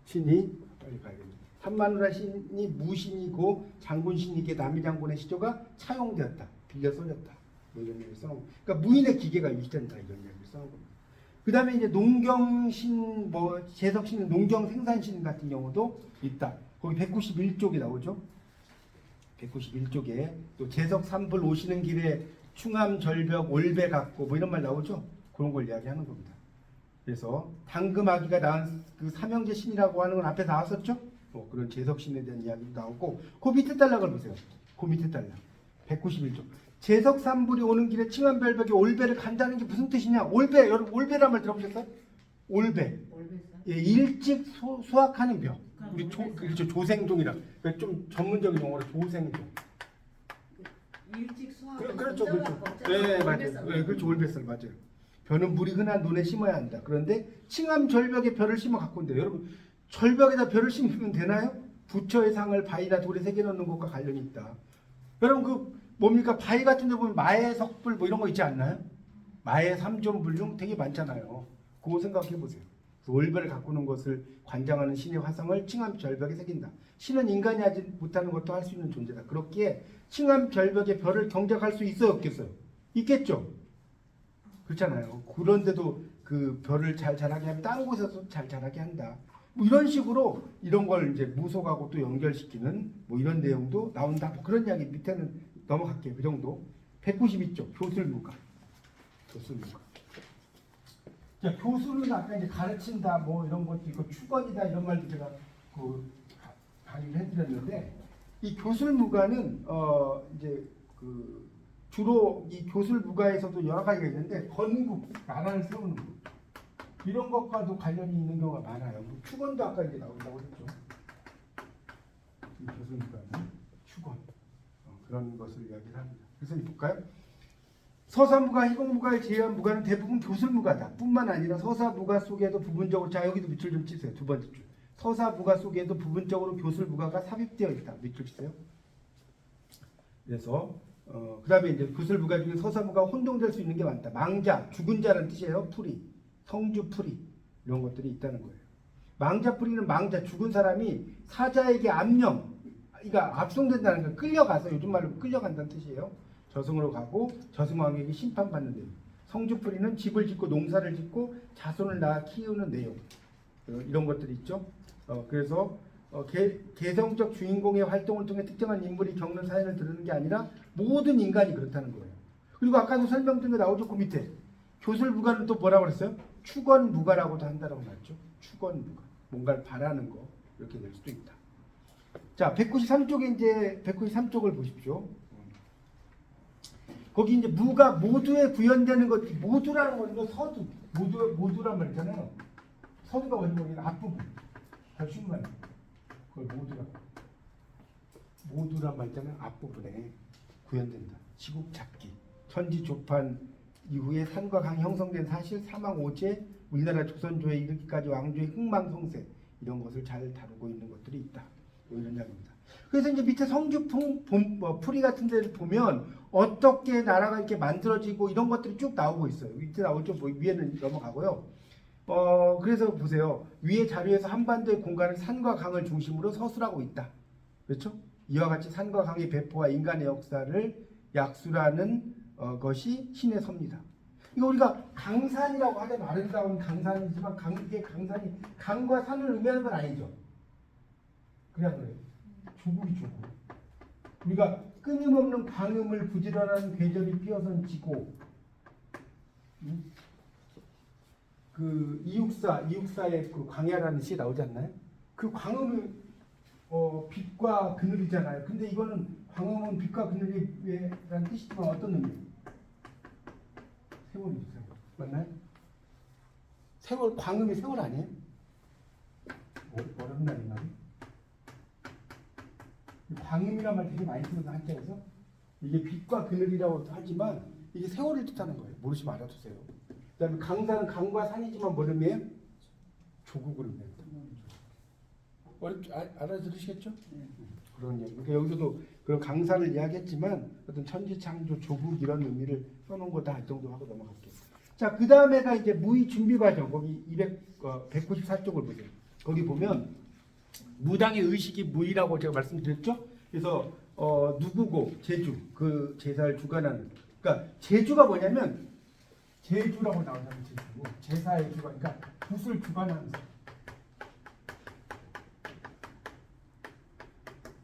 Speaker 1: 신이 빨리 가야겠네. 한마누라 신이 무신이고 장군신에게 남이장군의 시조가 차용되었다. 빌려 써졌다. 뭐 이런 얘기를 써. 그러니까 무인의 기계가 유지된다 이런 얘기를 써는 겁니다. 그 다음에 이제 농경신, 재석신은 농경생산신 같은 경우도 있다. 거기 191쪽에 나오죠. 191쪽에 또 재석 삼불 오시는 길에 충암 절벽 올배 같고 뭐 이런 말 나오죠. 그런 걸 이야기하는 겁니다. 그래서 당금아기가 낳은 그 삼형제 신이라고 하는 건 앞에 나왔었죠. 그런 재석신에 대한 이야기도 나오고 그 밑에 단락을 보세요. 그 밑에 단락 191쪽. 재석 삼불이 오는 길에 칭암별벽에 올배를 간다는 게 무슨 뜻이냐? 올배, 여러분 올배란 말 들어보셨어요? 올배. 예, 일찍 수확하는 벼. 우리 그렇죠. 조생종이라. 그러니까 좀 전문적인 용어로 조생종.
Speaker 2: 일찍 수확.
Speaker 1: 그렇죠. 네, 맞아요. 네, 그렇죠. 올배설 맞아요. 벼는 물이 흔한 논에 심어야 한다. 그런데 칭암 절벽에 벼를 심어 갖고 온대요. 여러분 절벽에다 벼를 심으면 되나요? 부처의 상을 바위나 돌에 새겨 넣는 것과 관련이 있다. 여러분 그 뭡니까? 바위 같은 데 보면 마의 석불 뭐 이런 거 있지 않나요? 마의 삼존불 되게 많잖아요. 그거 생각해 보세요. 올배를 가꾸는 것을 관장하는 신의 화성을 칭암 절벽에 새긴다. 신은 인간이 하지 못하는 것도 할 수 있는 존재다. 그렇기에 칭암 절벽에 별을 경작할 수 있어요? 없겠어요? 있겠죠? 그렇잖아요. 그런데도 그 별을 잘 자라게 하면 다른 곳에서 잘 자라게 한다. 뭐 이런 식으로 이런 걸 이제 무속하고 또 연결시키는 뭐 이런 내용도 나온다. 뭐 그런 이야기 밑에는 넘어갈게요. 그 정도. 192쪽 교술무가. 자, 교술은 아까 이제 가르친다 뭐 이런 것도 있고 축원이다 이런 말도 제가 강의를 해드렸는데 이 교술무가는 이제 그 주로 이 교술무가에서도 여러 가지가 있는데 건국 나라를 세우는 것 이런 것과도 관련이 있는 경우가 많아요. 축원도 아까 이제 나온다고 했죠. 이 교술무가는 축원 그런 것을 이야기를 합니다. 그래서 볼까요? 서사무가, 희곡무가를 제외한 무가는 대부분 교술무가다. 뿐만 아니라 서사무가 속에도 부분적으로 자 여기도 밑줄 좀 치세요. 두 번째 줄. 서사무가 속에도 부분적으로 교술무가가 삽입되어 있다. 밑줄 치세요. 그래서 그다음에 이제 구슬부가 중에 서사부가 혼동될 수 있는 게 많다. 망자, 죽은 자라는 뜻이에요. 풀이, 성주풀이 이런 것들이 있다는 거예요. 망자풀이는 망자, 죽은 사람이 사자에게 암령, 그러니까 압송된다는 거, 끌려가서 요즘 말로 끌려간다는 뜻이에요. 저승으로 가고 저승왕에게 심판받는 내용. 성주풀이는 집을 짓고 농사를 짓고 자손을 낳아 키우는 내용. 이런 것들이 있죠. 그래서 개성적 주인공의 활동을 통해 특정한 인물이 겪는 사연을 들으는 게 아니라 모든 인간이 그렇다는 거예요. 그리고 아까도 설명드린 거 나오죠. 그 밑에 교술부가는 또 뭐라고 그랬어요? 축원부가라고도 한다라고 말했죠. 축원부가, 뭔가를 바라는 거, 이렇게 될 수도 있다. 자, 193쪽에 이제 193쪽을 보십시오. 거기 이제 무가 모두에 구현되는 것, 모두라는 건 서두, 모두란 말이잖아요. 서두가 뭐냐면 앞부분, 결심만, 그걸 모두라고. 모두란 말이잖아요. 앞부분에 구현된다. 시국 잡기, 천지 조판 이후에 산과 강이 형성된 사실, 사망 오제, 우리나라 조선조에 이르기까지 왕조의 흥망성쇠, 이런 것을 잘 다루고 있는 것들이 있다. 이런 이야기입니다. 그래서 이제 밑에 성주풍 풀이 같은 데를 보면 어떻게 나라가 이렇게 만들어지고 이런 것들이 쭉 나오고 있어요. 밑에 나오죠. 위에는 넘어가고요. 그래서 보세요. 위에 자료에서 한반도의 공간을 산과 강을 중심으로 서술하고 있다. 그렇죠? 이와 같이 산과 강의 배포와 인간의 역사를 약술하는 것이 신의 섭니다. 이거 우리가 강산이라고 하자면 아름다운 강산이지만 이게 강산이 강과 산을 의미하는 건 아니죠. 그냥 그래요. 조국이 조국. 우리가 끊임없는 광음을 부지런한 계절이 피어선 지고, 그 이육사의 그 광야라는 시 나오지 않나요? 그 광음은 빛과 그늘이잖아요. 근데 이거는 광음은 빛과 그늘이라는 뜻이지만 어떤 의미예요? 세월이죠, 세월. 맞나요? 세월, 광음이 세월 아니에요? 뭐라는 말이 말이? 광음이란 말 되게 많이 쓰는 한자에서 이게 빛과 그늘이라고 하지만 이게 세월을 뜻하는 거예요. 모르시면 알아두세요. 그다음에 강산은 강과 산이지만 뭘 의미해요? 조국을 의미합니다. 알아들으시겠죠? 그런 얘기. 그러니까 여기서도 그런 강산을 이야기했지만 어떤 천지창조 조국 이런 의미를 써놓은 거 다 이 정도 하고 넘어갈게요. 자, 그 다음에가 이제 무의 준비 과정. 거기 194쪽을 보세요. 거기 보면 무당의 의식이 무의라고 제가 말씀드렸죠. 그래서 누구고 제주, 그 제사를 주관하는. 그러니까 제주가 뭐냐면 제주라고 나오잖아요. 제주. 제사의 주관. 그러니까 붓을 주관하는 사람.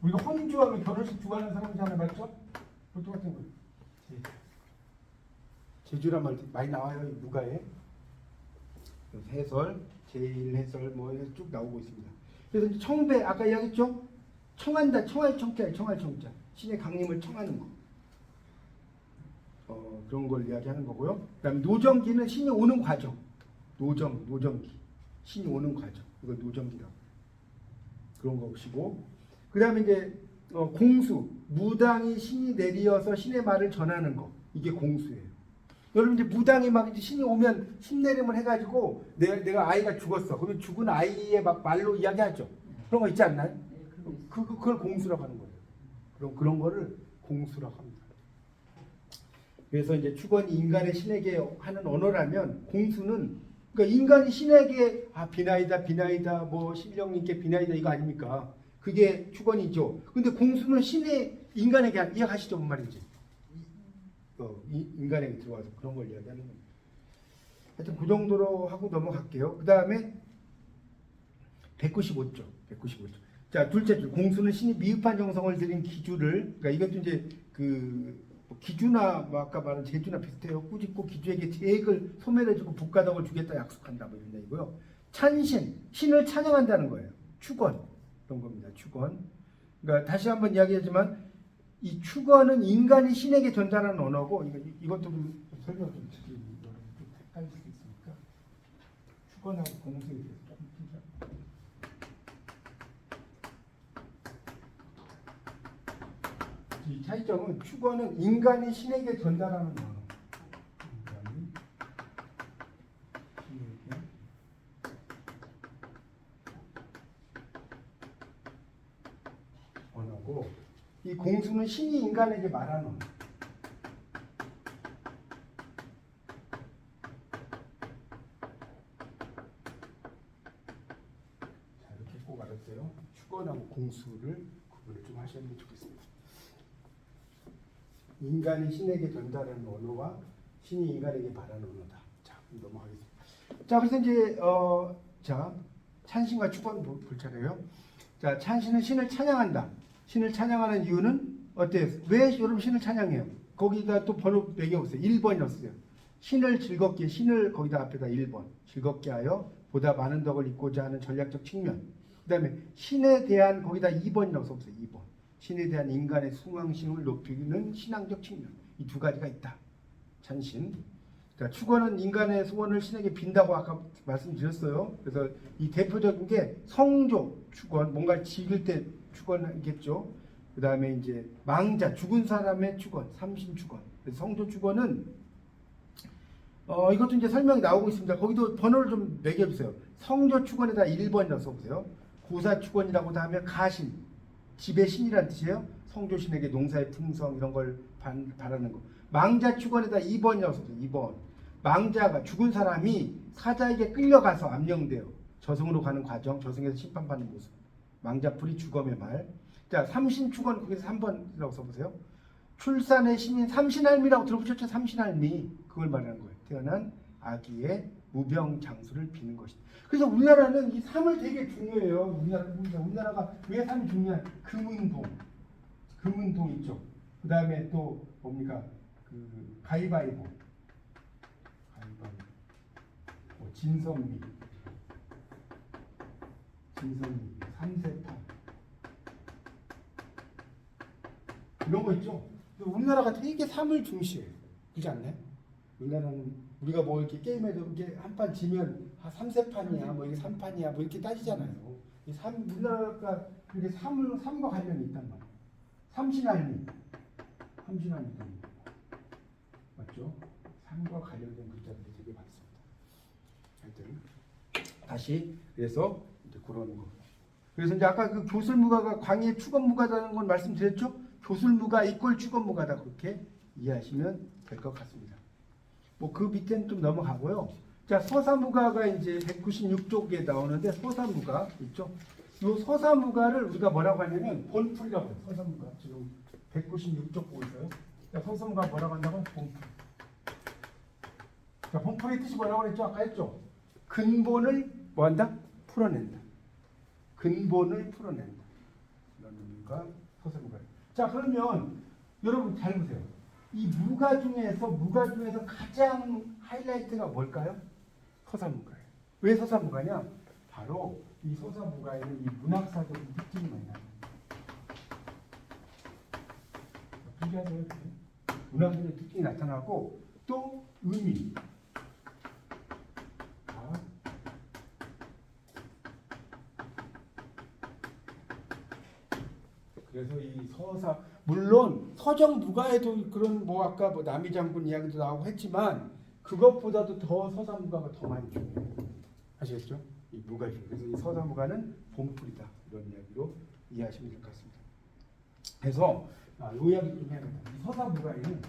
Speaker 1: 우리가 혼주하면 결혼식 주관하는 사람이잖아요, 맞죠? 그 똑같은 거예요. 제주란 말 많이 나와요, 누가에. 해설, 제1해설 뭐 쭉 나오고 있습니다. 그래서 이제 청배 아까 이야기했죠? 청한다, 청할 청자, 청할 청자. 신의 강림을 청하는 거. 그런 걸 이야기하는 거고요. 그다음에 노정기는 신이 오는 과정. 노정기. 신이 오는 과정. 이걸 노정기라고. 그런 거 보시고. 그다음에 이제 공수, 무당이 신이 내리어서 신의 말을 전하는 거. 이게 공수예요. 여러분 이제 무당이 막 이제 신이 오면 신내림을 해가지고 내가 아이가 죽었어. 그러면 죽은 아이의 막 말로 이야기하죠. 그런 거 있지 않나요? 그걸 공수라고 하는 거예요. 그런 거를 공수라고 합니다. 그래서 이제 축원이 인간의 신에게 하는 언어라면 공수는 그러니까 인간이 신에게 비나이다 뭐 신령님께 비나이다 이거 아닙니까? 그게 축원이죠. 근데 공수는 신의 인간에게 이해하시죠, 뭔 말인지. 인간에게 들어와서 그런 걸 이야기하는 겁니다. 하여튼 그 정도로 하고 넘어갈게요. 그 다음에 195쪽. 자, 둘째 줄. 공수는 신이 미흡한 정성을 들인 기주를, 그러니까 이것도 이제 그 기주나 뭐 아까 말한 제주나 비슷해요. 꾸짖고 기주에게 재액을 소멸해주고 북가덕을 주겠다 약속한다 뭐 이런 얘기고요. 찬신, 신을 찬양한다는 거예요. 축원 이런 겁니다. 축원. 그러니까 다시 한번 이야기하지만 이 축원은 인간이 신에게 전달하는 언어고 이것도 좀 설명 좀 드리면 좀 헷갈릴 수 있으니까 축원하고 공수에 대해서 조금 이 차이점은 축원은 인간이 신에게 전달하는 언어. 인간이 신에게 언어고 이 공수는 오두는 신이 인간에게 말하는 언어. 자, 이렇게 꼭 알았어요. 축원하고 공수를 구분을 좀 하시면 좋겠습니다. 인간이 신에게 전달하는 언어와 신이 인간에게 말하는 언어다. 자, 넘어가겠습니다. 자, 그래서 이제 자, 찬신과 축원 볼 차례예요. 자, 찬신은 신을 찬양한다. 신을 찬양하는 이유는 어때요? 왜 여러분 신을 찬양해요? 거기다 또 번호 매겨보세요. 1번이었어요. 신을 즐겁게, 신을 거기다 앞에다 1번. 즐겁게 하여 보다 많은 덕을 입고자 하는 전략적 측면. 그 다음에 신에 대한 거기다 2번이라고 써보세요. 2번. 신에 대한 인간의 숭앙심을 높이는 신앙적 측면. 이 두 가지가 있다. 찬신. 자, 축원은 인간의 소원을 신에게 빈다고 아까 말씀드렸어요. 그래서 이 대표적인 게 성조 축원, 뭔가 지길 때 축원이겠죠. 그 다음에 이제 망자, 죽은 사람의 축원, 삼신 축원. 그래서 성조 축원은 이것도 이제 설명이 나오고 있습니다. 거기도 번호를 좀 매겨주세요. 성조 축원에다 1번이라고 써보세요. 고사 축원이라고 하면 가신, 집의 신이라는 뜻이에요. 성조신에게 농사의 풍성 이런 걸 바라는 거. 망자 축원에다 2번이라고 써보세요. 2번. 망자가 죽은 사람이 사자에게 끌려가서 암령돼요. 저승으로 가는 과정, 저승에서 심판받는 모습. 망자풀이 죽음의 말. 자, 삼신 축원 거기서 3번이라고 써보세요. 출산의 신인 삼신할미라고 들어보셨죠? 삼신할미. 그걸 말하는 거예요. 태어난 아기의 무병장수를 비는 것이다. 그래서 우리나라는 이 삶을 되게 중요해요. 우리나라가 왜 삶이 중요한? 금은동 있죠. 그 다음에 또 뭡니까? 그 가위바위보, 진선미, 삼세판 이런 거 있죠. 우리나라가 되게 삶을 중시해요. 그렇지 않나요? 우리나라는 우리가 뭐 이렇게 게임에도 이렇게 한 판 지면 3세판이야, 뭐 이게 3판이야, 뭐 이렇게 따지잖아요. 우리나라가 이렇게 삶과 관련이 있단 말이에요. 삼신할미 맞죠? 삶과 관련된 글자들이 되게 많습니다. 하여튼 다시 그래서 이제 그런 거. 그래서 이제 아까 그 교술무가가 광해 축원무가라는 건 말씀드렸죠? 교술무가 이꼴 축원무가다 그렇게 이해하시면 될 것 같습니다. 뭐 그 밑에는 좀 넘어가고요. 자, 서사무가가 이제 196쪽에 나오는데 서사무가 있죠. 이 서사무가를 우리가 뭐라고 하냐면 본풀이라고 해요. 서사무가 지금 196쪽 보고 있어요. 자, 서사무가 뭐라고 한다고? 본풀. 자, 본풀의 뜻이 뭐라고 그랬죠? 아까 했죠. 근본을 뭐한다? 풀어낸다. 근본을 풀어낸다. 이런 의미가 서사무가. 자, 그러면 여러분 잘 보세요. 이 무가 중에서 가장 하이라이트가 뭘까요? 서사무가예요. 왜 서사무가냐? 바로 이 서사무가에는 이 문학사적인 특징이 많이 나요. 비교하세요. 문학적인 특징이 나타나고 또 의미. 그래서 이 서사 물론 서정 무가에도 그런 뭐 아까 뭐 남이장군 이야기도 나오고 했지만 그것보다도 더 서사무가가 더 많이 중요해요. 아시겠죠? 이 무가 중에. 그래서 이 서사무가는 본풀이다 이런 이야기로 이해하시면 될 것 같습니다. 그래서 이 이야기 좀 해야겠다. 이 서사무가에는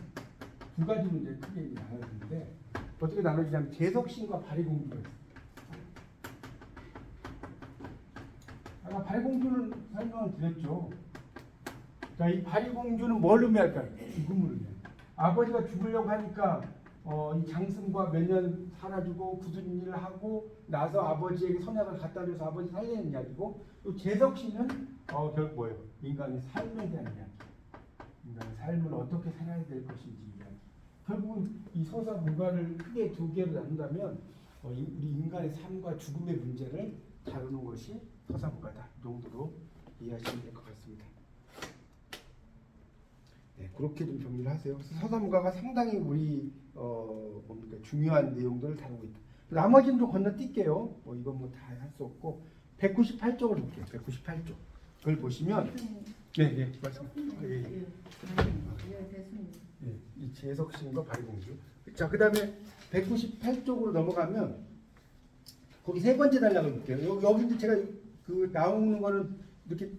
Speaker 1: 두 가지 문제 크게 나눠지는데 어떻게 나눠지냐면 재석신과 발의공주가 있습니다. 아까 발의공주는 설명을 드렸죠. 자, 이 발의공주는 뭘 의미할까요? 죽음을 의미해요. 아버지가 죽으려고 하니까 이 장승과 몇 년 살아주고 굳은 일을 하고 나서 아버지에게 선약을 갖다 줘서 아버지 살리는 이야기고 또 재석신은 결국 뭐예요? 인간의 삶에 대한 이야기. 인간의 삶을 어떻게 살아야 될 것인지 이야기. 결국은 이 서사무가를 크게 두 개로 나눈다면 우리 인간의 삶과 죽음의 문제를 다루는 것이 서사무가다. 이 정도로 이해하시면 될 것 같습니다. 네, 그렇게 좀 정리를 하세요. 서사무가가 상당히 우리 뭡니까 중요한 내용들을 다루고 있다. 나머지는 좀 건너뛸게요. 뭐 이건 뭐 다 할 수 없고 198쪽을 볼게요. 198쪽. 그걸 보시면 네, 말씀. 이 재석신과 발의공주. 자, 그다음에 198쪽으로 넘어가면 거기 세 번째 단락을 볼게요. 여기도 제가 그 나오는 거는 이렇게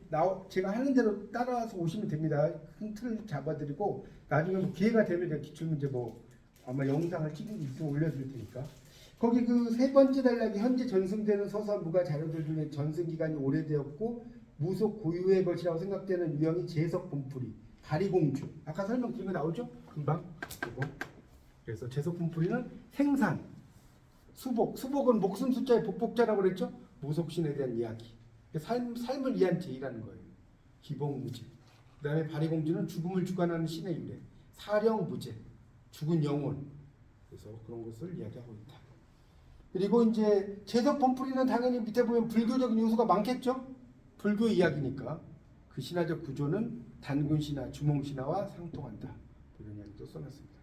Speaker 1: 제가 하는 대로 따라서 오시면 됩니다. 큰 틀 잡아드리고 나중에 뭐 기회가 되면 제가 기출문제 뭐 아마 영상을 찍은 게 있으면 올려드릴 테니까. 거기 그 세 번째 단락이 현재 전승되는 서사 무가 자료들 중에 전승 기간이 오래되었고 무속 고유의 것이라고 생각되는 유형이 제석 분풀이, 다리공주. 아까 설명드린 거 나오죠? 금방. 이거. 그래서 제석 분풀이는 생산, 수복은 목숨 숫자의 복복자라고 그랬죠? 무속신에 대한 이야기. 삶을 위한 제의라는 거예요. 기복무제. 그 다음에 바리공주는 죽음을 주관하는 신의 유래. 사령무제, 죽은 영혼. 그래서 그런 것을 이야기하고 있다. 그리고 이제 제석 범풀이는 당연히 밑에 보면 불교적인 요소가 많겠죠? 불교 이야기니까 그 신화적 구조는 단군 신화, 주몽 신화와 상통한다. 이런 이야기도 써놨습니다.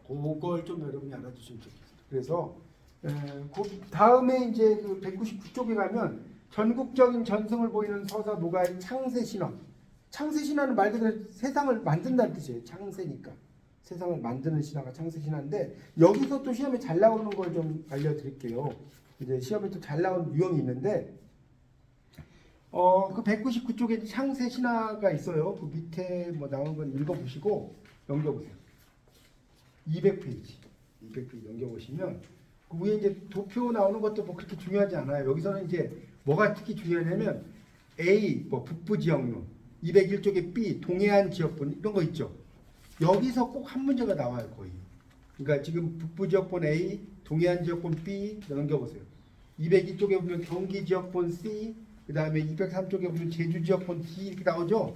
Speaker 1: 그걸 좀 여러분이 알아두시면 좋겠습니다. 그래서 그 다음에 이제 그 199쪽에 가면 전국적인 전승을 보이는 서사 무가의 창세 신화. 창세 신화는 말 그대로 세상을 만든다는 뜻이에요. 창세니까. 세상을 만드는 신화가 창세 신화인데 여기서 또 시험에 잘 나오는 걸 좀 알려드릴게요. 이제 시험에 또 잘 나오는 유형이 있는데 그 199쪽에 창세 신화가 있어요. 그 밑에 뭐 나온 건 읽어보시고 넘겨보세요. 200페이지 넘겨보시면 그 위에 이제 도표 나오는 것도 뭐 그렇게 중요하지 않아요. 여기서는 이제 뭐가 특히 중요하냐면 A 뭐 북부 지역론, 201쪽에 B 동해안 지역본 이런 거 있죠. 여기서 꼭 한 문제가 나와요 거의. 그러니까 지금 북부 지역본 A, 동해안 지역본 B 넘겨보세요. 202쪽에 보면 경기 지역본 C, 그 다음에 203쪽에 보면 제주 지역본 D 이렇게 나오죠.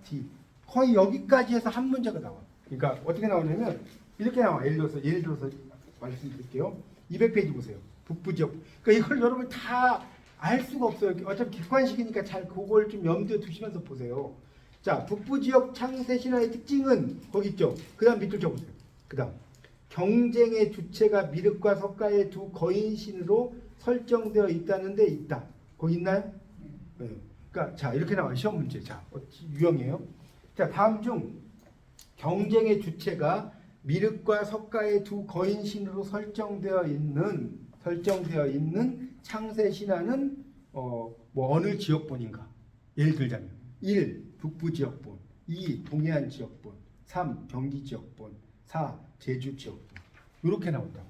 Speaker 1: D 거의 여기까지 해서 한 문제가 나와. 그러니까 어떻게 나오냐면 이렇게 나와. 예를 들어서 말씀드릴게요. 200페이지 보세요. 북부 지역. 그러니까 이걸 여러분 다 알 수가 없어요. 어차피 객관식이니까 잘 그걸 좀 염두에 두시면서 보세요. 자, 북부 지역 창세 신화의 특징은 거기 있죠. 그 다음 밑줄 쳐보세요. 그 다음 경쟁의 주체가 미륵과 석가의 두 거인신으로 설정되어 있다는데 있다. 거기 있나요? 네. 그러니까 자 이렇게 나와요. 시험 문제. 자 유형이에요. 자 다음 중 경쟁의 주체가 미륵과 석가의 두 거인신으로 설정되어 있는 창세 신화는 뭐 어느 지역본인가? 예를 들자면 1. 북부 지역본, 2. 동해안 지역본, 3. 경기 지역본, 4. 제주 지역본. 이렇게 나온다고.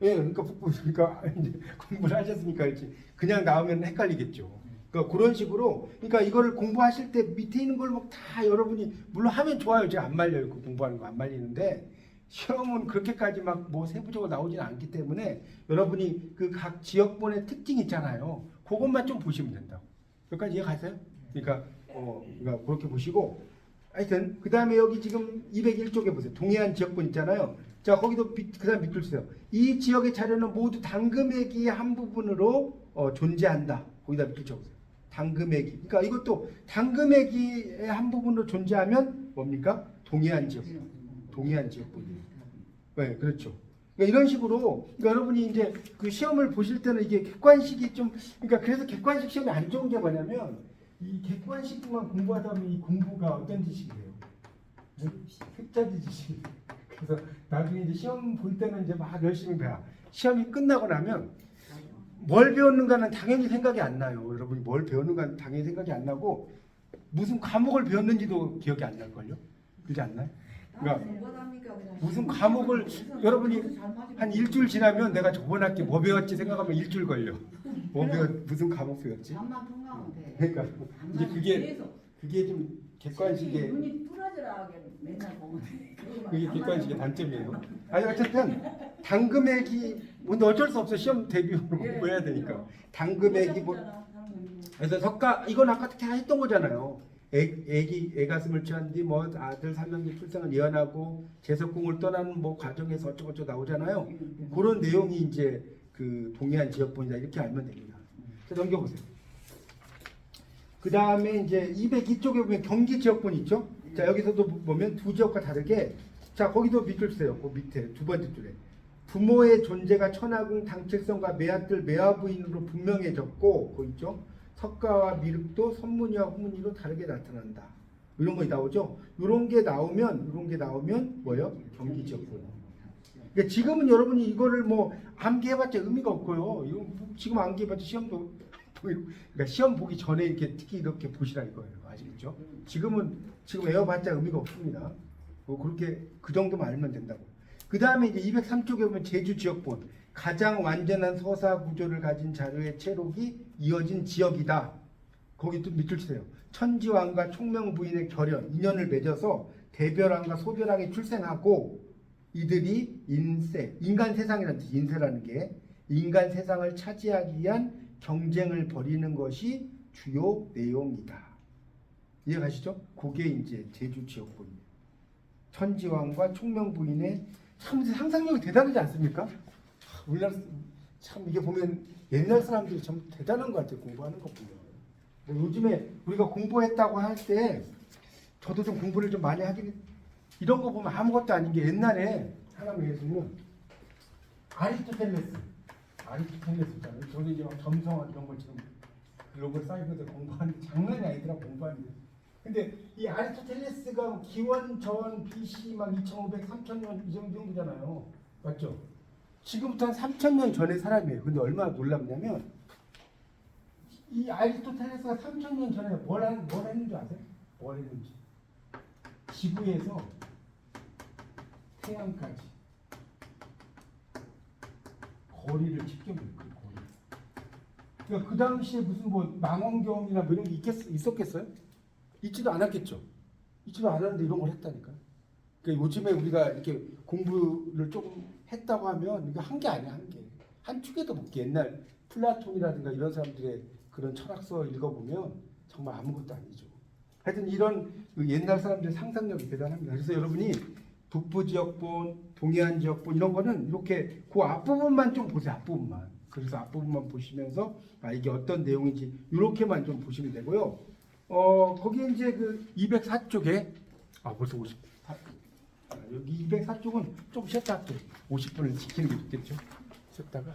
Speaker 1: 예, 그러니까 그러니까 이제 공부를 하셨으니까 알지. 그냥 나오면 헷갈리겠죠. 그러니까 그런 식으로, 그러니까 이거를 공부하실 때 밑에 있는 걸 뭐 다 여러분이 물론 하면 좋아요. 제가 안 말려요. 그 공부하는 거 안 말리는데 시험은 그렇게까지 막 뭐 세부적으로 나오지는 않기 때문에 여러분이 그 각 지역본의 특징 있잖아요. 그것만 좀 보시면 된다고. 여기까지 이해가세요? 그러니까 그러니까 그렇게 보시고 하여튼 그 다음에 여기 지금 201쪽에 보세요. 동해안 지역본 있잖아요. 자 거기도 그 다음 밑줄 주세요. 이 지역의 자료는 모두 당금액의 한 부분으로 존재한다. 거기다 밑줄 쳐보세요. 당금액이. 그러니까 이것도 당금액의 한 부분으로 존재하면 뭡니까? 동해안 지역본이에요. 네, 그렇죠. 그러니까 이런 식으로 그러니까 여러분이 이제 그 시험을 보실 때는 이게 객관식이 좀 그러니까 그래서 객관식 시험이 안 좋은 게 뭐냐면 이 객관식만 공부하다 보면 이 공부가 어떤 지식이 돼요? 흑자지 지식이 돼요. 그래서 나중에 이제 시험 볼 때는 이제 막 열심히 배워. 시험이 끝나고 나면 뭘 배웠는가는 당연히 생각이 안 나요. 여러분이 뭘 배웠는가는 당연히 생각이 안 나고 무슨 과목을 배웠는지도 기억이 안 날걸요? 그렇지 않나요? 그러니까 무슨 과목을 여러분이 한 일주일 지나면 내가 저번 학기 뭐 배웠지 생각하면 일주일 걸려. 무슨 과목 배웠지? 그러니까 이제 그게 좀 객관식의
Speaker 2: 눈이 부러져라게 맨날 보면
Speaker 1: 그게 객관식의 단점이에요. 아니 어쨌든 당금액이 뭔데 어쩔 수 없어. 시험 대비로 공부해야 되니까. 당금액이 뭐 그래서 석가 이건 아까 다 했던 거잖아요. 애 가슴을 취한 뒤 뭐 아들 삼명기 출생을 예언하고 제석궁을 떠나는 뭐 과정에서 어쩌고저쩌고 나오잖아요. 그런 내용이 이제 그 동해안 지역본이다 이렇게 알면 됩니다. 넘겨보세요. 그 다음에 이제 202쪽에 보면 경기 지역본 있죠. 자 여기서도 보면 두 지역과 다르게 자 거기도 밑줄 주세요. 그 밑에 두 번째 줄에 부모의 존재가 천하궁 당칠성과 매아들 매화부인으로 분명해졌고 그 있죠. 석가와 미륵도 선문이와 후문이로 다르게 나타난다. 이런 거 나오죠. 이런 게 나오면 뭐예요? 경기 지역본. 그러니까 지금은 여러분이 이거를 뭐 암기해봤자 의미가 없고요. 이거 지금 암기해봤자 시험도 그러니까 시험 보기 전에 이렇게 특히 이렇게 보시라 이거예요. 아시겠죠? 지금 외워봤자 의미가 없습니다. 뭐 그렇게 그 정도만 알면 된다고. 그 다음에 이제 203쪽에 보면 제주 지역본 가장 완전한 서사 구조를 가진 자료의 채록이 이어진 지역이다. 거기 또 밑줄 치세요. 천지왕과 총명부인의 결연, 인연을 맺어서 대별왕과 소별왕이 출생하고 이들이 인간 세상이라는 뜻, 인세라는 게 인간 세상을 차지하기 위한 경쟁을 벌이는 것이 주요 내용이다. 이해가시죠? 그게 이제 제주 지역본이에요. 천지왕과 총명부인의 참 상상력이 대단하지 않습니까? 우리나라 참 이게 보면 옛날 사람들이 참 대단한 것 같아요. 공부하는 거 보면. 요즘에 우리가 공부했다고 할 때 저도 좀 공부를 좀 많이 하긴 이런 거 보면 아무것도 아닌 게 옛날에 하나만 예수는 아리스토텔레스 있잖아요. 저는 이제 막 점성학 이런 걸 지금 글로벌 사이버에서 공부하는 게 장난이 아니더라 공부하는 게. 근데 이 아리스토텔레스가 기원 전 BC 막 2500, 3000년 이 정도잖아요. 맞죠? 지금부터 한 3000년 전의 사람이에요. 근데 얼마나 놀랍냐면 이 아리스토텔레스가 3000년 전에 뭘 했는지 아세요? 뭘 했는지. 지구에서 태양까지 거리를 측정해요. 그 거리. 그러니까 그 당시에 무슨 뭐 망원경이나 뭐 이런 게 있었겠어요? 있지도 않았겠죠. 있지도 않았는데 이런 걸 했다니까. 그러니까 요즘에 우리가 이렇게 공부를 조금 했다고 하면 이거 한 게 아니야, 한 개. 한 축에도 못 게. 옛날 플라톤이라든가 이런 사람들의 그런 철학서 읽어보면 정말 아무것도 아니죠. 하여튼 이런 그 옛날 사람들의 상상력이 대단합니다. 그래서 여러분이 북부 지역본, 동해안 지역본 이런 거는 이렇게 그 앞부분만 좀 보세요. 앞부분만. 그래서 앞부분만 보시면서 이게 어떤 내용인지 이렇게만 좀 보시면 되고요. 거기에 이제 그 204쪽에 벌써 54. 여기 204쪽은 좀 쉬었다 할게요. 50분을 지키는 게 좋겠죠. 쉬었다가